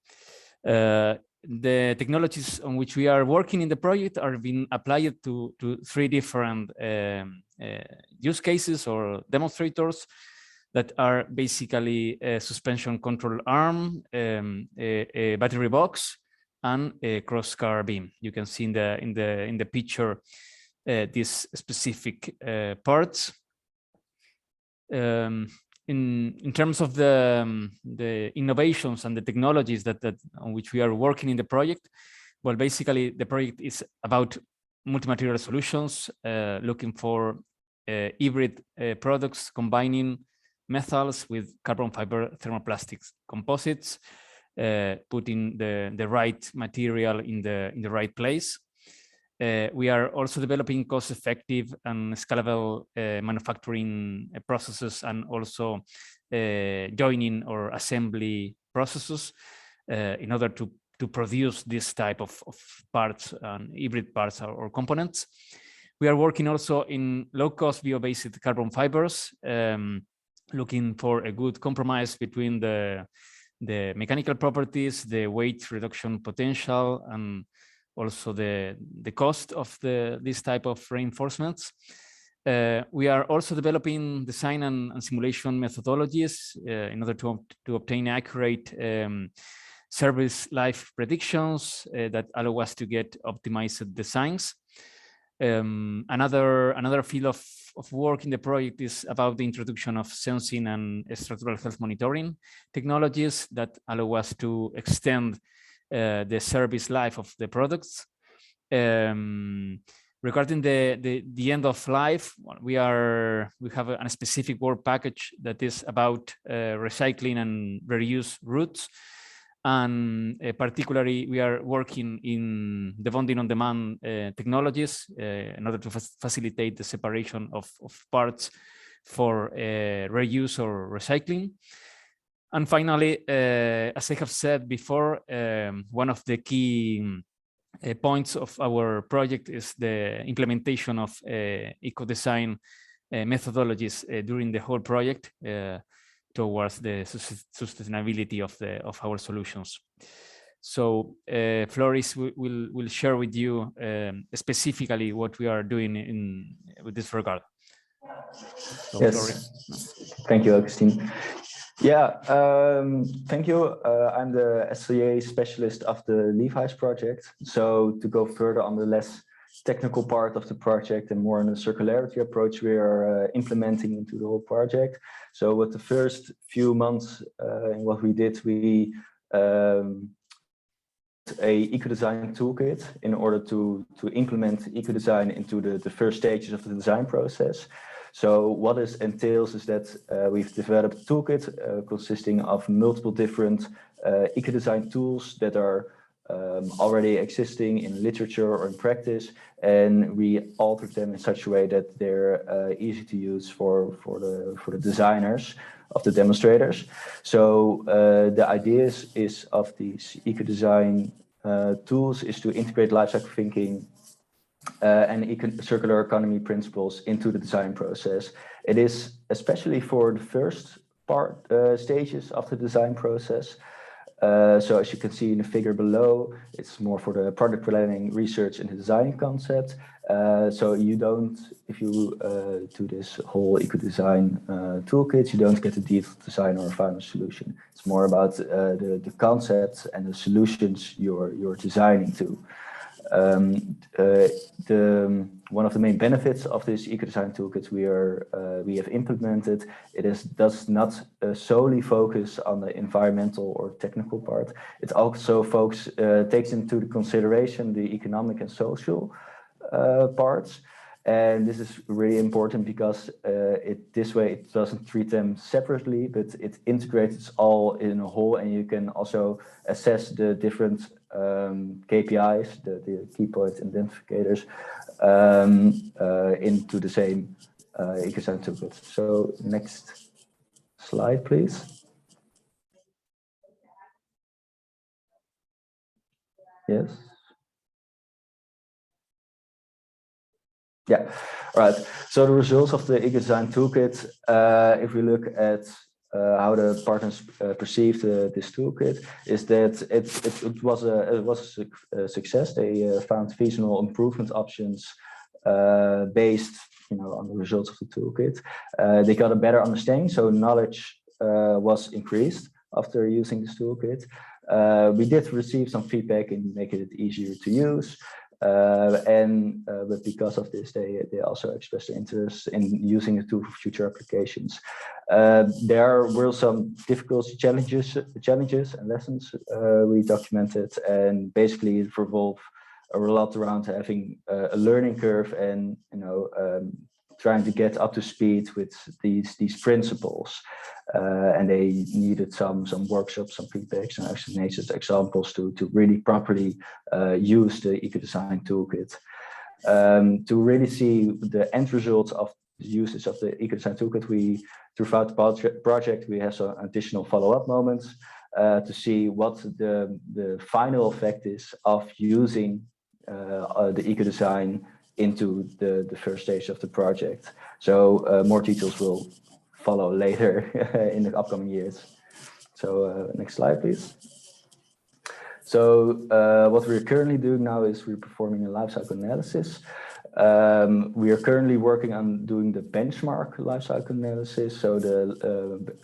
The technologies on which we are working in the project are being applied to 3 different use cases or demonstrators that are basically a suspension control arm, a battery box, and a cross-car beam. You can see in the picture these specific parts. In terms of the innovations and the technologies that on which we are working in the project, well, basically the project is about multi-material solutions, looking for hybrid products combining metals with carbon fiber thermoplastics composites, putting the right material in the right place. We are also developing cost-effective and scalable manufacturing processes, and also joining or assembly processes in order to produce this type of parts, hybrid parts or components. We are working also in low-cost bio-based carbon fibers, looking for a good compromise between the mechanical properties, the weight reduction potential, and also the cost of this type of reinforcements. We are also developing design and simulation methodologies in order to obtain accurate service life predictions that allow us to get optimized designs. Another field of work in the project is about the introduction of sensing and structural health monitoring technologies that allow us to extend the service life of the products. Regarding the end of life, we have a specific work package that is about recycling and reuse routes, and particularly we are working in the bonding on demand technologies in order to facilitate the separation of parts for reuse or recycling. And finally, as I have said before, one of the key points of our project is the implementation of eco-design methodologies during the whole project towards the sustainability of our solutions. So Floris will share with you specifically what we are doing with this regard. So, yes, Floris. Thank you, Augustine. Yeah, thank you. I'm the SCA specialist of the LEVIS project. So to go further on the less technical part of the project and more on the circularity approach we are implementing into the whole project. So with the first few months and what we did, we a eco-design toolkit in order to implement eco-design into the first stages of the design process. So what this entails is that we've developed a toolkit consisting of multiple different eco-design tools that are already existing in literature or in practice, and we altered them in such a way that they're easy to use for the designers of the demonstrators. So the idea is of these eco-design tools is to integrate lifecycle thinking and circular economy principles into the design process. It is especially for the first stages of the design process. So as you can see in the figure below, it's more for the product planning, research, and the design concept. So you don't, if you do this whole eco-design toolkit, you don't get a detailed design or a final solution. It's more about the concepts and the solutions you're designing to. One of the main benefits of this eco-design toolkit we have implemented, does not solely focus on the environmental or technical part. It also takes into consideration the economic and social parts. And this is really important because this way it doesn't treat them separately, but it integrates all in a whole, and you can also assess the different KPIs, the key point identifiers, into the same eco-design toolkit. So next slide, please. Yes. Yeah, right. So the results of the eco-design toolkit, if we look at how the partners perceived this toolkit, is that it was a success. They found feasible improvement options based, on the results of the toolkit. They got a better understanding, so knowledge was increased after using this toolkit. We did receive some feedback in making it easier to use. But because of this, they also expressed their interest in using the tool for future applications. There were some difficult challenges and lessons we documented, and basically it revolved a lot around having a learning curve and trying to get up to speed with these principles. And they needed some workshops, some feedbacks, and explanations, examples to really properly use the eco-design toolkit. To really see the end results of the usage of the eco-design toolkit, throughout the project, we have some additional follow-up moments to see what the final effect is of using the eco-design into the first stage of the project. So more details will follow later in the upcoming years. So next slide, please. So what we're currently doing now is we're performing a lifecycle analysis. We are currently working on doing the benchmark lifecycle analysis. So the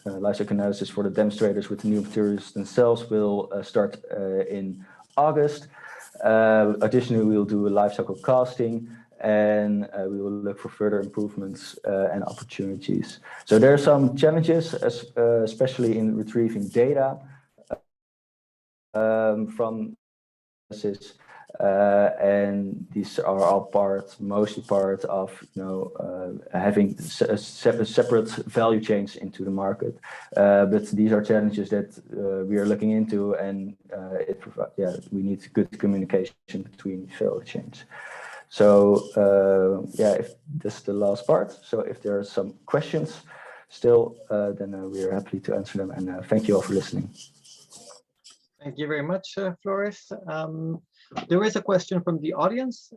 lifecycle analysis for the demonstrators with the new materials themselves will start in August. Additionally, we'll do a lifecycle costing, and we will look for further improvements and opportunities. So there are some challenges, especially in retrieving data from this, and these are all mostly part of having separate value chains into the market. But these are challenges that we are looking into, and we need good communication between value chains. So if this is the last part. So if there are some questions still, then we are happy to answer them. And thank you all for listening. Thank you very much, Floris. There is a question from the audience,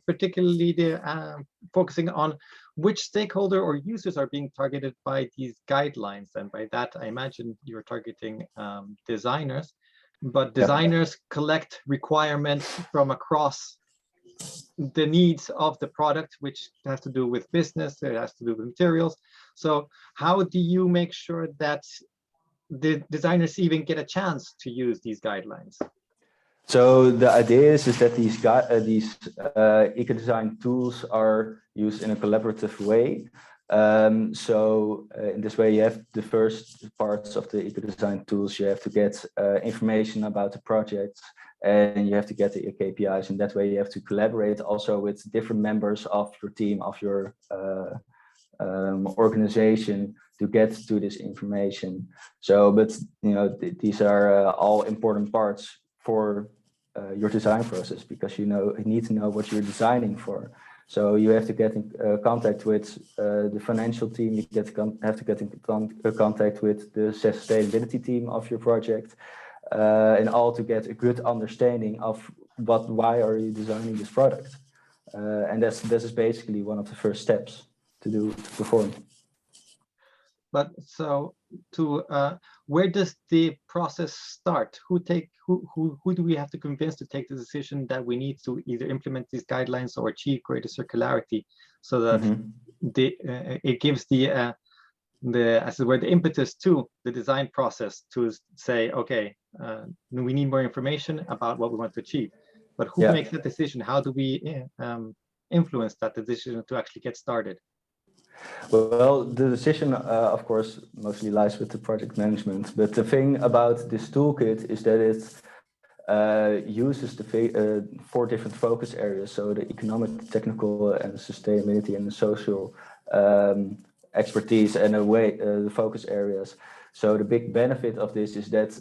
particularly focusing on which stakeholder or users are being targeted by these guidelines. And by that, I imagine you're targeting designers, but designers collect requirements from across the needs of the product, which has to do with business, it has to do with materials. So how do you make sure that the designers even get a chance to use these guidelines? So the idea is that these eco-design tools are used in a collaborative way. So in this way, you have the first parts of the eco-design tools. You have to get information about the project, and you have to get the KPIs. And that way, you have to collaborate also with different members of your team, of your organization, to get to this information. So, but these are all important parts for your design process, because you need to know what you're designing for. So you have to get in contact with the financial team. You have to get in contact with the sustainability team of your project, and all to get a good understanding of why are you designing this product. And this is basically one of the first steps to perform. But so where does the process start? Who do we have to convince to take the decision that we need to either implement these guidelines or achieve greater circularity, so that it gives the impetus to the design process to say, okay, we need more information about what we want to achieve. But who makes the decision? How do we influence that decision to actually get started? Well, the decision, of course, mostly lies with the project management. But the thing about this toolkit is that it uses the 4 different focus areas. So the economic, technical, and the sustainability and the social expertise and the focus areas. So the big benefit of this is that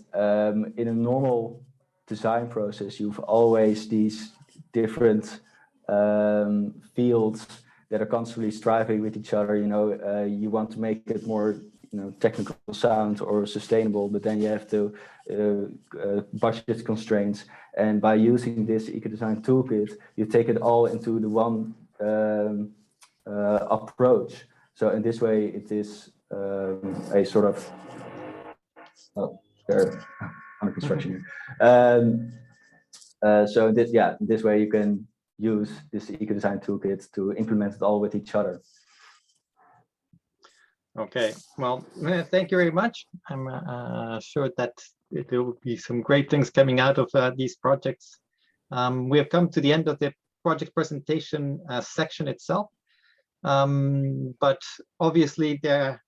in a normal design process, you've always these different fields that are constantly striving with each other. You want to make it more, technical sound or sustainable, but then you have to budget constraints. And by using this eco-design toolkit, you take it all into the one approach. So in this way, it is a sort of, they're under construction here. So this way you can use this eco-design toolkit to implement it all with each other. Okay, well, thank you very much. I'm sure that there will be some great things coming out of these projects. We have come to the end of the project presentation section itself, but obviously there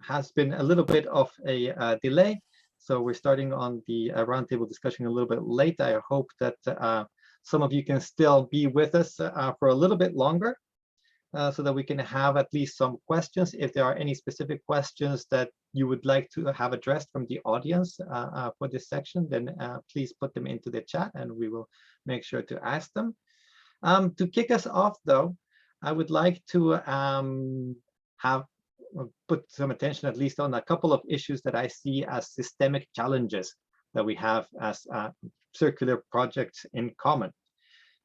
has been a little bit of a delay. So we're starting on the roundtable discussion a little bit late. I hope that some of you can still be with us for a little bit longer, so that we can have at least some questions. If there are any specific questions that you would like to have addressed from the audience for this section, then please put them into the chat and we will make sure to ask them. To kick us off though, I would like to put some attention at least on a couple of issues that I see as systemic challenges that we have as circular projects in common.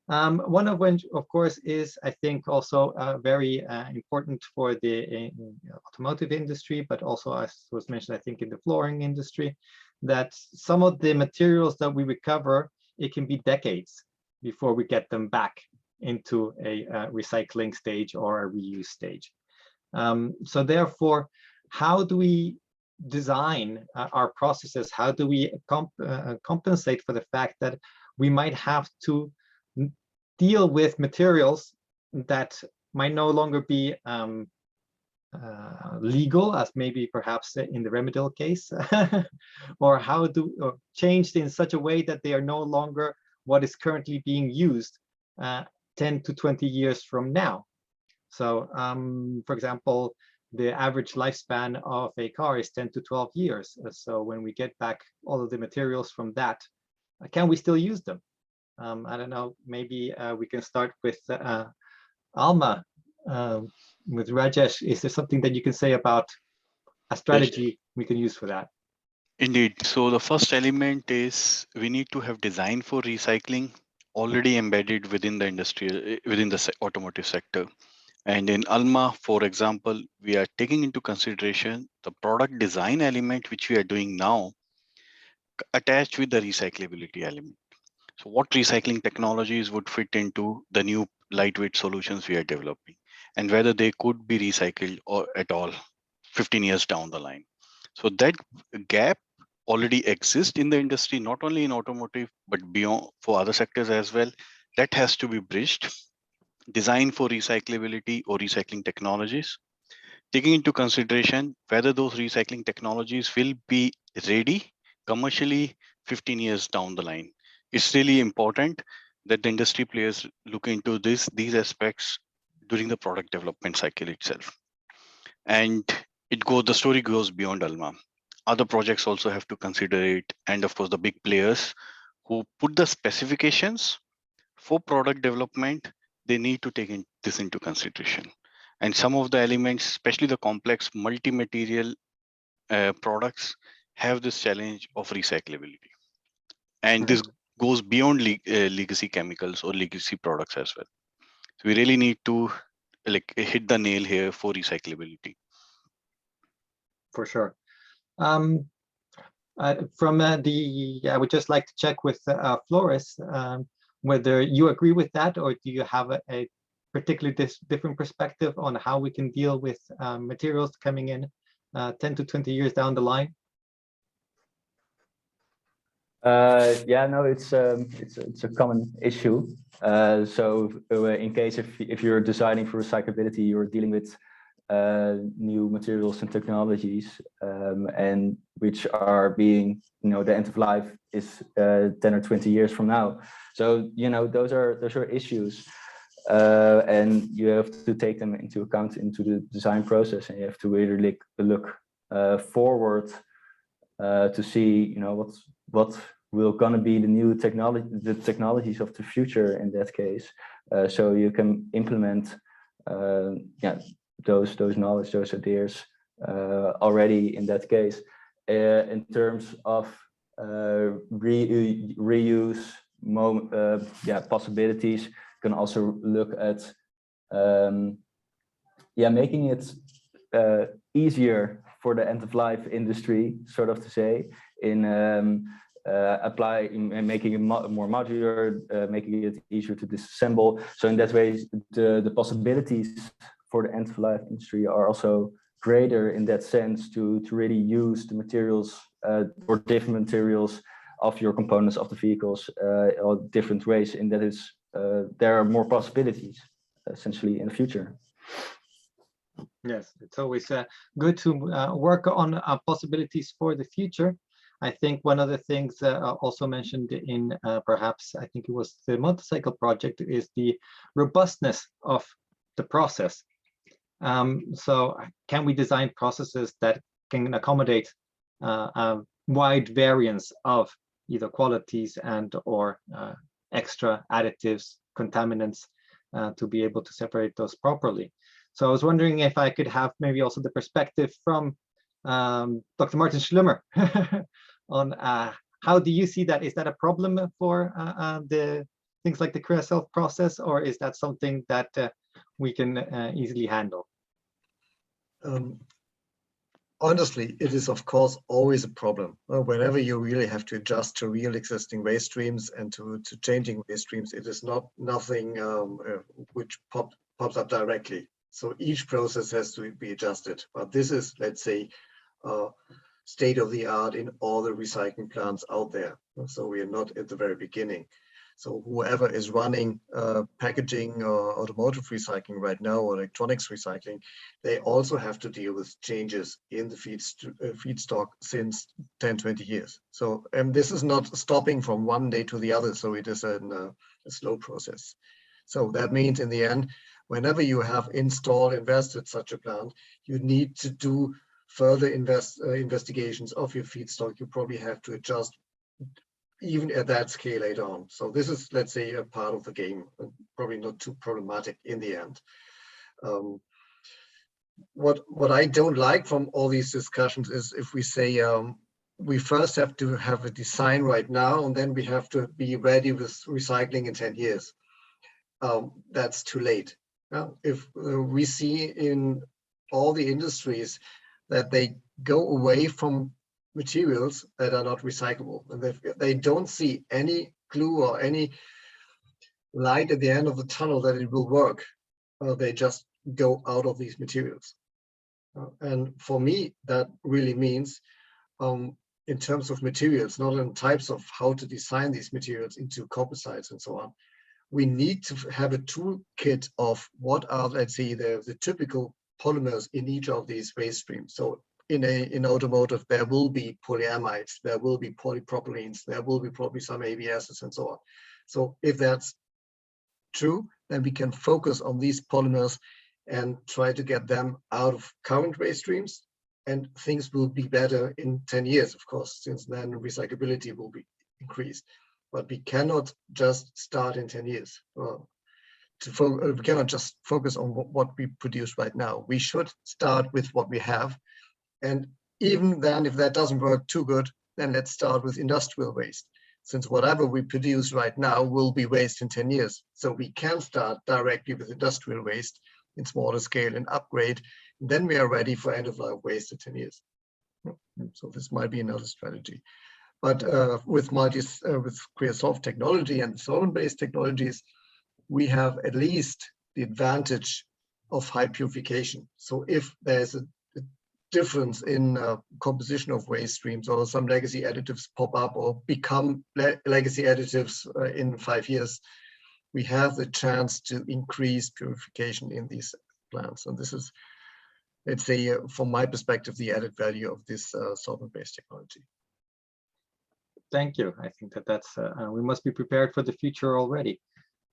One of which, of course, is, I think, also very important for the automotive industry, but also, as was mentioned, I think, in the flooring industry, that some of the materials that we recover, it can be decades before we get them back into a recycling stage or a reuse stage. So therefore, how do we design our processes? How do we compensate for the fact that we might have to deal with materials that might no longer be legal, as maybe perhaps in the REMADYL case, or changed in such a way that they are no longer what is currently being used 10 to 20 years from now. So, for example, the average lifespan of a car is 10 to 12 years. So when we get back all of the materials from that, can we still use them? I don't know, maybe we can start with Alma, with Rajesh. Is there something that you can say about a strategy we can use for that? Indeed. So the first element is we need to have design for recycling already embedded within the industry, within the automotive sector. And in Alma, for example, we are taking into consideration the product design element, which we are doing now, attached with the recyclability element. So what recycling technologies would fit into the new lightweight solutions we are developing, and whether they could be recycled or at all 15 years down the line. So that gap already exists in the industry, not only in automotive, but beyond for other sectors as well. That has to be bridged. Design for recyclability or recycling technologies, taking into consideration whether those recycling technologies will be ready commercially 15 years down the line. It's really important that the industry players look into these aspects during the product development cycle itself. And the story goes beyond Alma. Other projects also have to consider it. And of course, the big players who put the specifications for product development, they need to take this into consideration. And some of the elements, especially the complex multi-material products, have this challenge of recyclability. And this goes beyond legacy chemicals or legacy products as well. So we really need to like hit the nail here for recyclability. For sure. From I would just like to check with Flores whether you agree with that, or do you have a particularly different perspective on how we can deal with materials coming in 10 to 20 years down the line? Yeah, no, it's a common issue. So in case if you're designing for recyclability, you're dealing with new materials and technologies, and which are being, the end of life is 10 or 20 years from now. So those are issues, and you have to take them into account into the design process, and you have to really look forward to see what will gonna be the new technologies of the future in that case, so you can implement those knowledge, those ideas already in that case. In terms of reuse possibilities, you can also look at making it easier for the end of life industry, sort of to say, in making it more modular, making it easier to disassemble. So in that way, the possibilities for the end of life industry are also greater in that sense to really use the materials or different materials of your components of the vehicles or different ways. In that is there are more possibilities essentially in the future. Yes, it's always good to work on possibilities for the future. I think one of the things also mentioned in perhaps, I think it was the MultiCycle project, is the robustness of the process. So can we design processes that can accommodate a wide variance of either qualities and or extra additives, contaminants, to be able to separate those properly? So I was wondering if I could have maybe also the perspective from Dr. Martin Schlimmer on how do you see that? Is that a problem for the things like the creosote process, or is that something that we can easily handle? Honestly, it is of course always a problem. Whenever you really have to adjust to real existing waste streams and to changing waste streams, it is nothing which pops up directly. So each process has to be adjusted. But this is, let's say, state of the art in all the recycling plants out there. So we are not at the very beginning. So whoever is running packaging or automotive recycling right now, or electronics recycling, they also have to deal with changes in the feedstock since 10, 20 years. So this is not stopping from one day to the other. So it is a slow process. So that means in the end, whenever you have invested such a plant, you need to do further investigations of your feedstock. You probably have to adjust even at that scale later on. So this is, let's say, a part of the game, probably not too problematic in the end. What I don't like from all these discussions is if we say we first have to have a design right now, and then we have to be ready with recycling in 10 years. That's too late. If we see in all the industries that they go away from materials that are not recyclable, and they don't see any clue or any light at the end of the tunnel that it will work, they just go out of these materials. And for me, that really means in terms of materials, not in types of how to design these materials into composites and so on. We need to have a toolkit of what are, let's say, the typical polymers in each of these waste streams. So in automotive, there will be polyamides, there will be polypropylenes, there will be probably some ABSs and so on. So if that's true, then we can focus on these polymers and try to get them out of current waste streams, and things will be better in 10 years, of course, since then recyclability will be increased. But we cannot just start in 10 years. We cannot just focus on what we produce right now. We should start with what we have. And even then, if that doesn't work too good, then let's start with industrial waste. since whatever we produce right now will be waste in 10 years. So we can start directly with industrial waste in smaller scale and upgrade. Then we are ready for end-of-life waste in 10 years. So this might be another strategy. But with CreaSolve technology and solvent-based technologies, we have at least the advantage of high purification. So if there's a difference in composition of waste streams, or some legacy additives pop up or become legacy additives in 5 years, we have the chance to increase purification in these plants. And this is, let's say, from my perspective, the added value of this solvent-based technology. Thank you. I think that that's we must be prepared for the future already.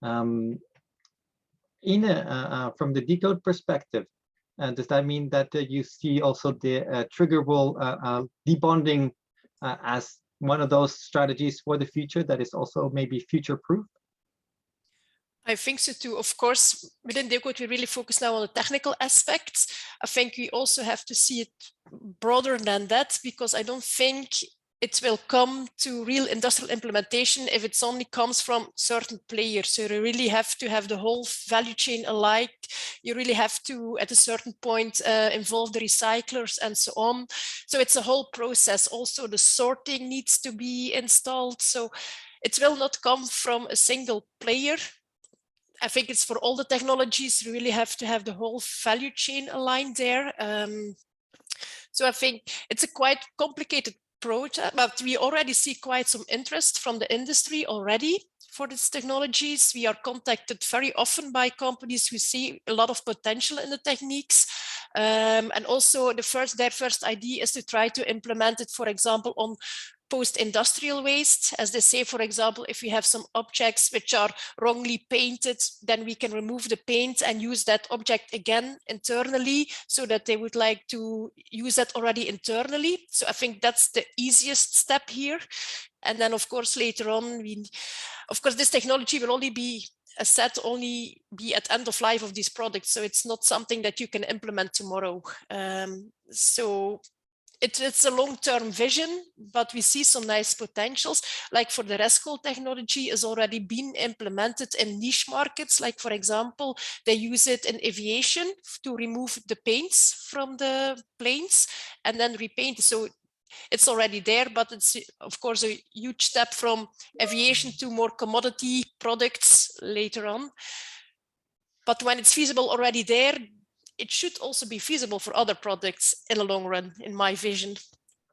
From the DeCoat perspective, does that mean that you see also the triggerable debonding as one of those strategies for the future that is also maybe future-proof? I think so too. Of course, within DeCoat, we really focus now on the technical aspects. I think we also have to see it broader than that, because I don't think it will come to real industrial implementation if it only comes from certain players. So you really have to have the whole value chain alike. You really have to, at a certain point, involve the recyclers and so on. So it's a whole process. Also, the sorting needs to be installed. So it will not come from a single player. I think it's for all the technologies, you really have to have the whole value chain aligned there. So I think it's a quite complicated project, but we already see quite some interest from the industry already for these technologies. We are contacted very often by companies who see a lot of potential in the techniques. And also their first idea is to try to implement it, for example, on post-industrial waste. As they say, for example, if we have some objects which are wrongly painted, then we can remove the paint and use that object again internally, so that they would like to use that already internally. So I think that's the easiest step here. And then, of course, later on, this technology will only be only be at end of life of these products. So it's not something that you can implement tomorrow. So it's a long-term vision, but we see some nice potentials. Like for the Rescol technology has already been implemented in niche markets. Like, for example, they use it in aviation to remove the paints from the planes and then repaint. So it's already there, but it's of course a huge step from aviation to more commodity products later on. But when it's feasible already there, it should also be feasible for other products in the long run, in my vision.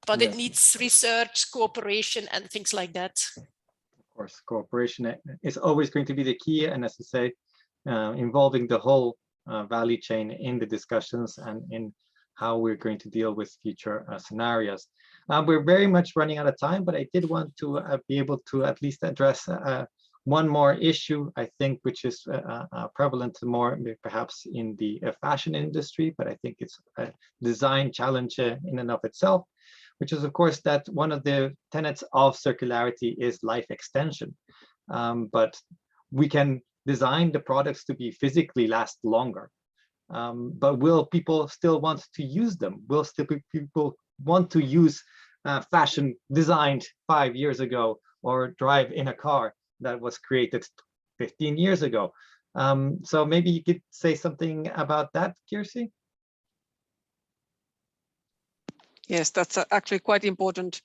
But Yes. It needs research, cooperation, and things like that. Of course, cooperation is always going to be the key, and as you say, involving the whole value chain in the discussions and in how we're going to deal with future scenarios. We're very much running out of time, but I did want to be able to at least address one more issue, I think, which is prevalent more perhaps in the fashion industry, but I think it's a design challenge in and of itself, which is, of course, that one of the tenets of circularity is life extension. But we can design the products to be physically last longer. But will people still want to use them? Will still people want to use fashion designed 5 years ago, or drive in a car that was created 15 years ago? So maybe you could say something about that, Kirsi? Yes, that's actually quite important.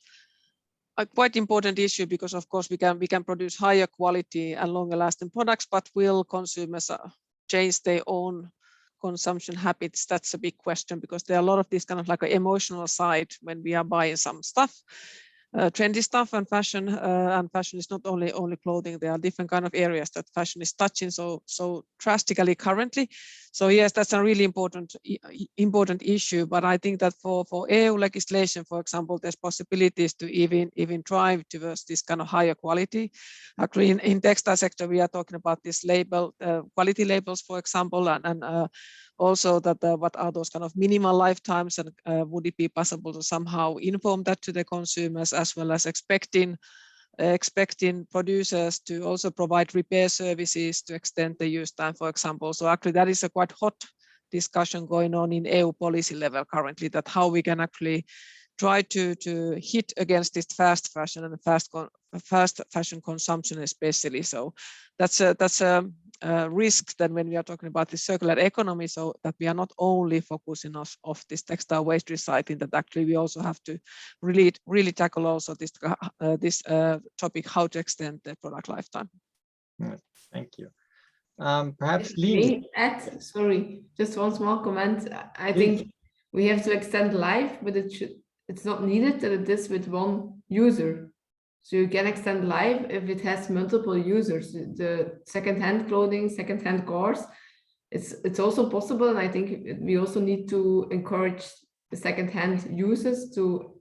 A quite important issue, because of course we can produce higher quality and longer lasting products, but will consumers change their own consumption habits? That's a big question, because there are a lot of this kind of like an emotional side when we are buying some stuff, trendy stuff, and fashion is not only clothing. There are different kind of areas that fashion is touching so drastically currently. So yes, that's a really important issue. But I think that for EU legislation, for example, there's possibilities to even drive towards this kind of higher quality. Actually, in textile sector, we are talking about this label, quality labels, for example, and also that what are those kind of minimal lifetimes, and would it be possible to somehow inform that to the consumers, as well as expecting producers to also provide repair services to extend the use time, for example. So actually that is a quite hot discussion going on in EU policy level currently, that how we can actually try to hit against this fast fashion and fast fashion consumption especially. So that's a risk that when we are talking about the circular economy, so that we are not only focusing on this textile waste recycling, that actually we also have to really tackle also this topic, how to extend the product lifetime. Thank you. Perhaps Lee. Sorry, just one small comment. I think we have to extend life, but it's not needed that it is with one user. So you can extend life if it has multiple users. The second-hand clothing, second-hand cars, it's also possible. And I think we also need to encourage the second-hand users to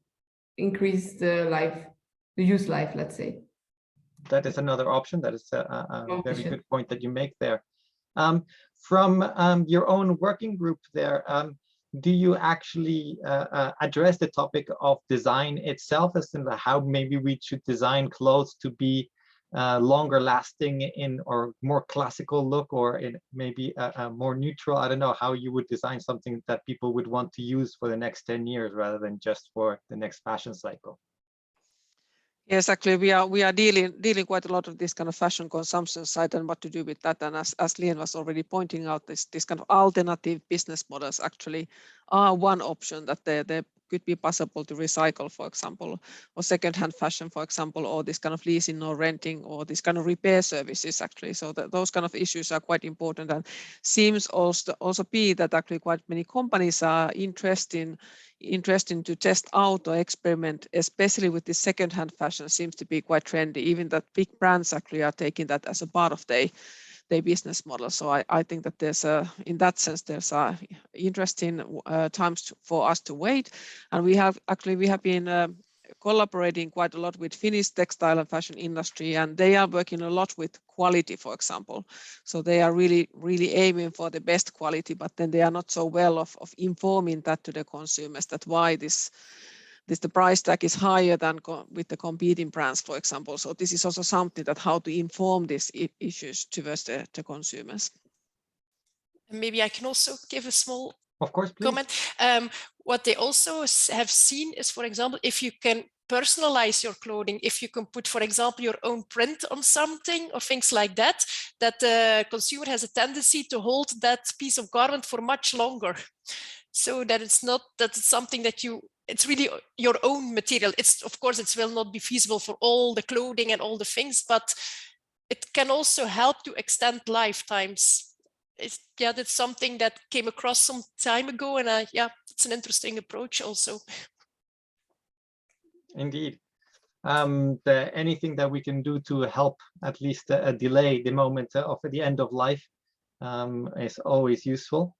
increase the use life, let's say. That is another option. That is a very good point that you make there. From your own working group there, do you actually address the topic of design itself, as in how maybe we should design clothes to be longer lasting or more classical look, or in maybe a more neutral? I don't know how you would design something that people would want to use for the next 10 years rather than just for the next fashion cycle. Yes, actually, we are dealing quite a lot of this kind of fashion consumption side and what to do with that. And as Lian was already pointing out, this kind of alternative business models actually are one option, that they could be possible to recycle, for example, or second-hand fashion, for example, or this kind of leasing or renting, or this kind of repair services actually. So those kind of issues are quite important, and seems also be that actually quite many companies are interested to test out or experiment, especially with the second-hand fashion. Seems to be quite trendy, even that big brands actually are taking that as a part of their business model. So I think that there's in that sense, there's interesting times for us to wait. And we have been collaborating quite a lot with Finnish textile and fashion industry, and they are working a lot with quality, for example. So they are really aiming for the best quality, but then they are not so well of informing that to the consumers, that why the price tag is higher than with the competing brands, for example. So this is also something that how to inform these issues towards the consumers. Maybe I can also give a small comment. What they also have seen is, for example, if you can personalize your clothing, if you can put, for example, your own print on something or things like that, that the consumer has a tendency to hold that piece of garment for much longer. So that it's something that it's really your own material. Of course, it will not be feasible for all the clothing and all the things, but it can also help to extend lifetimes. That's something that came across some time ago, and it's an interesting approach also. Indeed. Anything that we can do to help at least delay the moment of the end of life is always useful.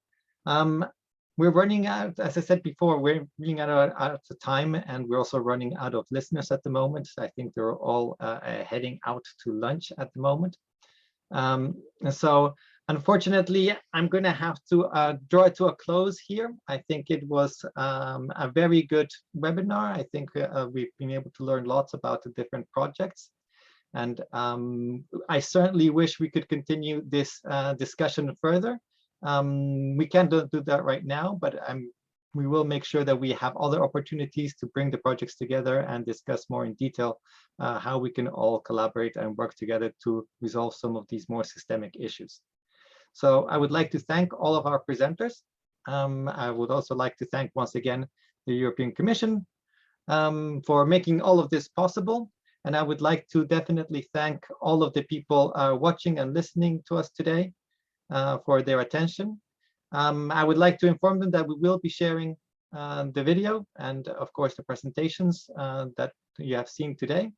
We're running out, as I said before, we're running out of time, and we're also running out of listeners at the moment. I think they're all heading out to lunch at the moment. So unfortunately, I'm going to have to draw it to a close here. I think it was a very good webinar. I think we've been able to learn lots about the different projects. And I certainly wish we could continue this discussion further. We can't do that right now, but we will make sure that we have other opportunities to bring the projects together and discuss more in detail how we can all collaborate and work together to resolve some of these more systemic issues. So I would like to thank all of our presenters. I would also like to thank once again the European Commission for making all of this possible. And I would like to definitely thank all of the people watching and listening to us today for their attention. I would like to inform them that we will be sharing the video and of course the presentations that you have seen today.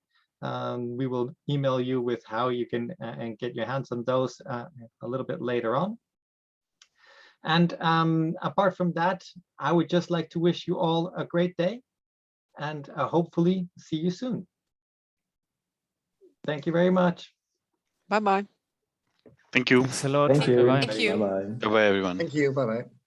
We will email you with how you can and get your hands on those a little bit later on. And apart from that, I would just like to wish you all a great day and hopefully see you soon. Thank you very much. Bye-bye. Thank you. Thanks a lot. Thank you. Bye-bye. Thank you. Bye-bye. Bye-bye, everyone. Thank you. Bye-bye.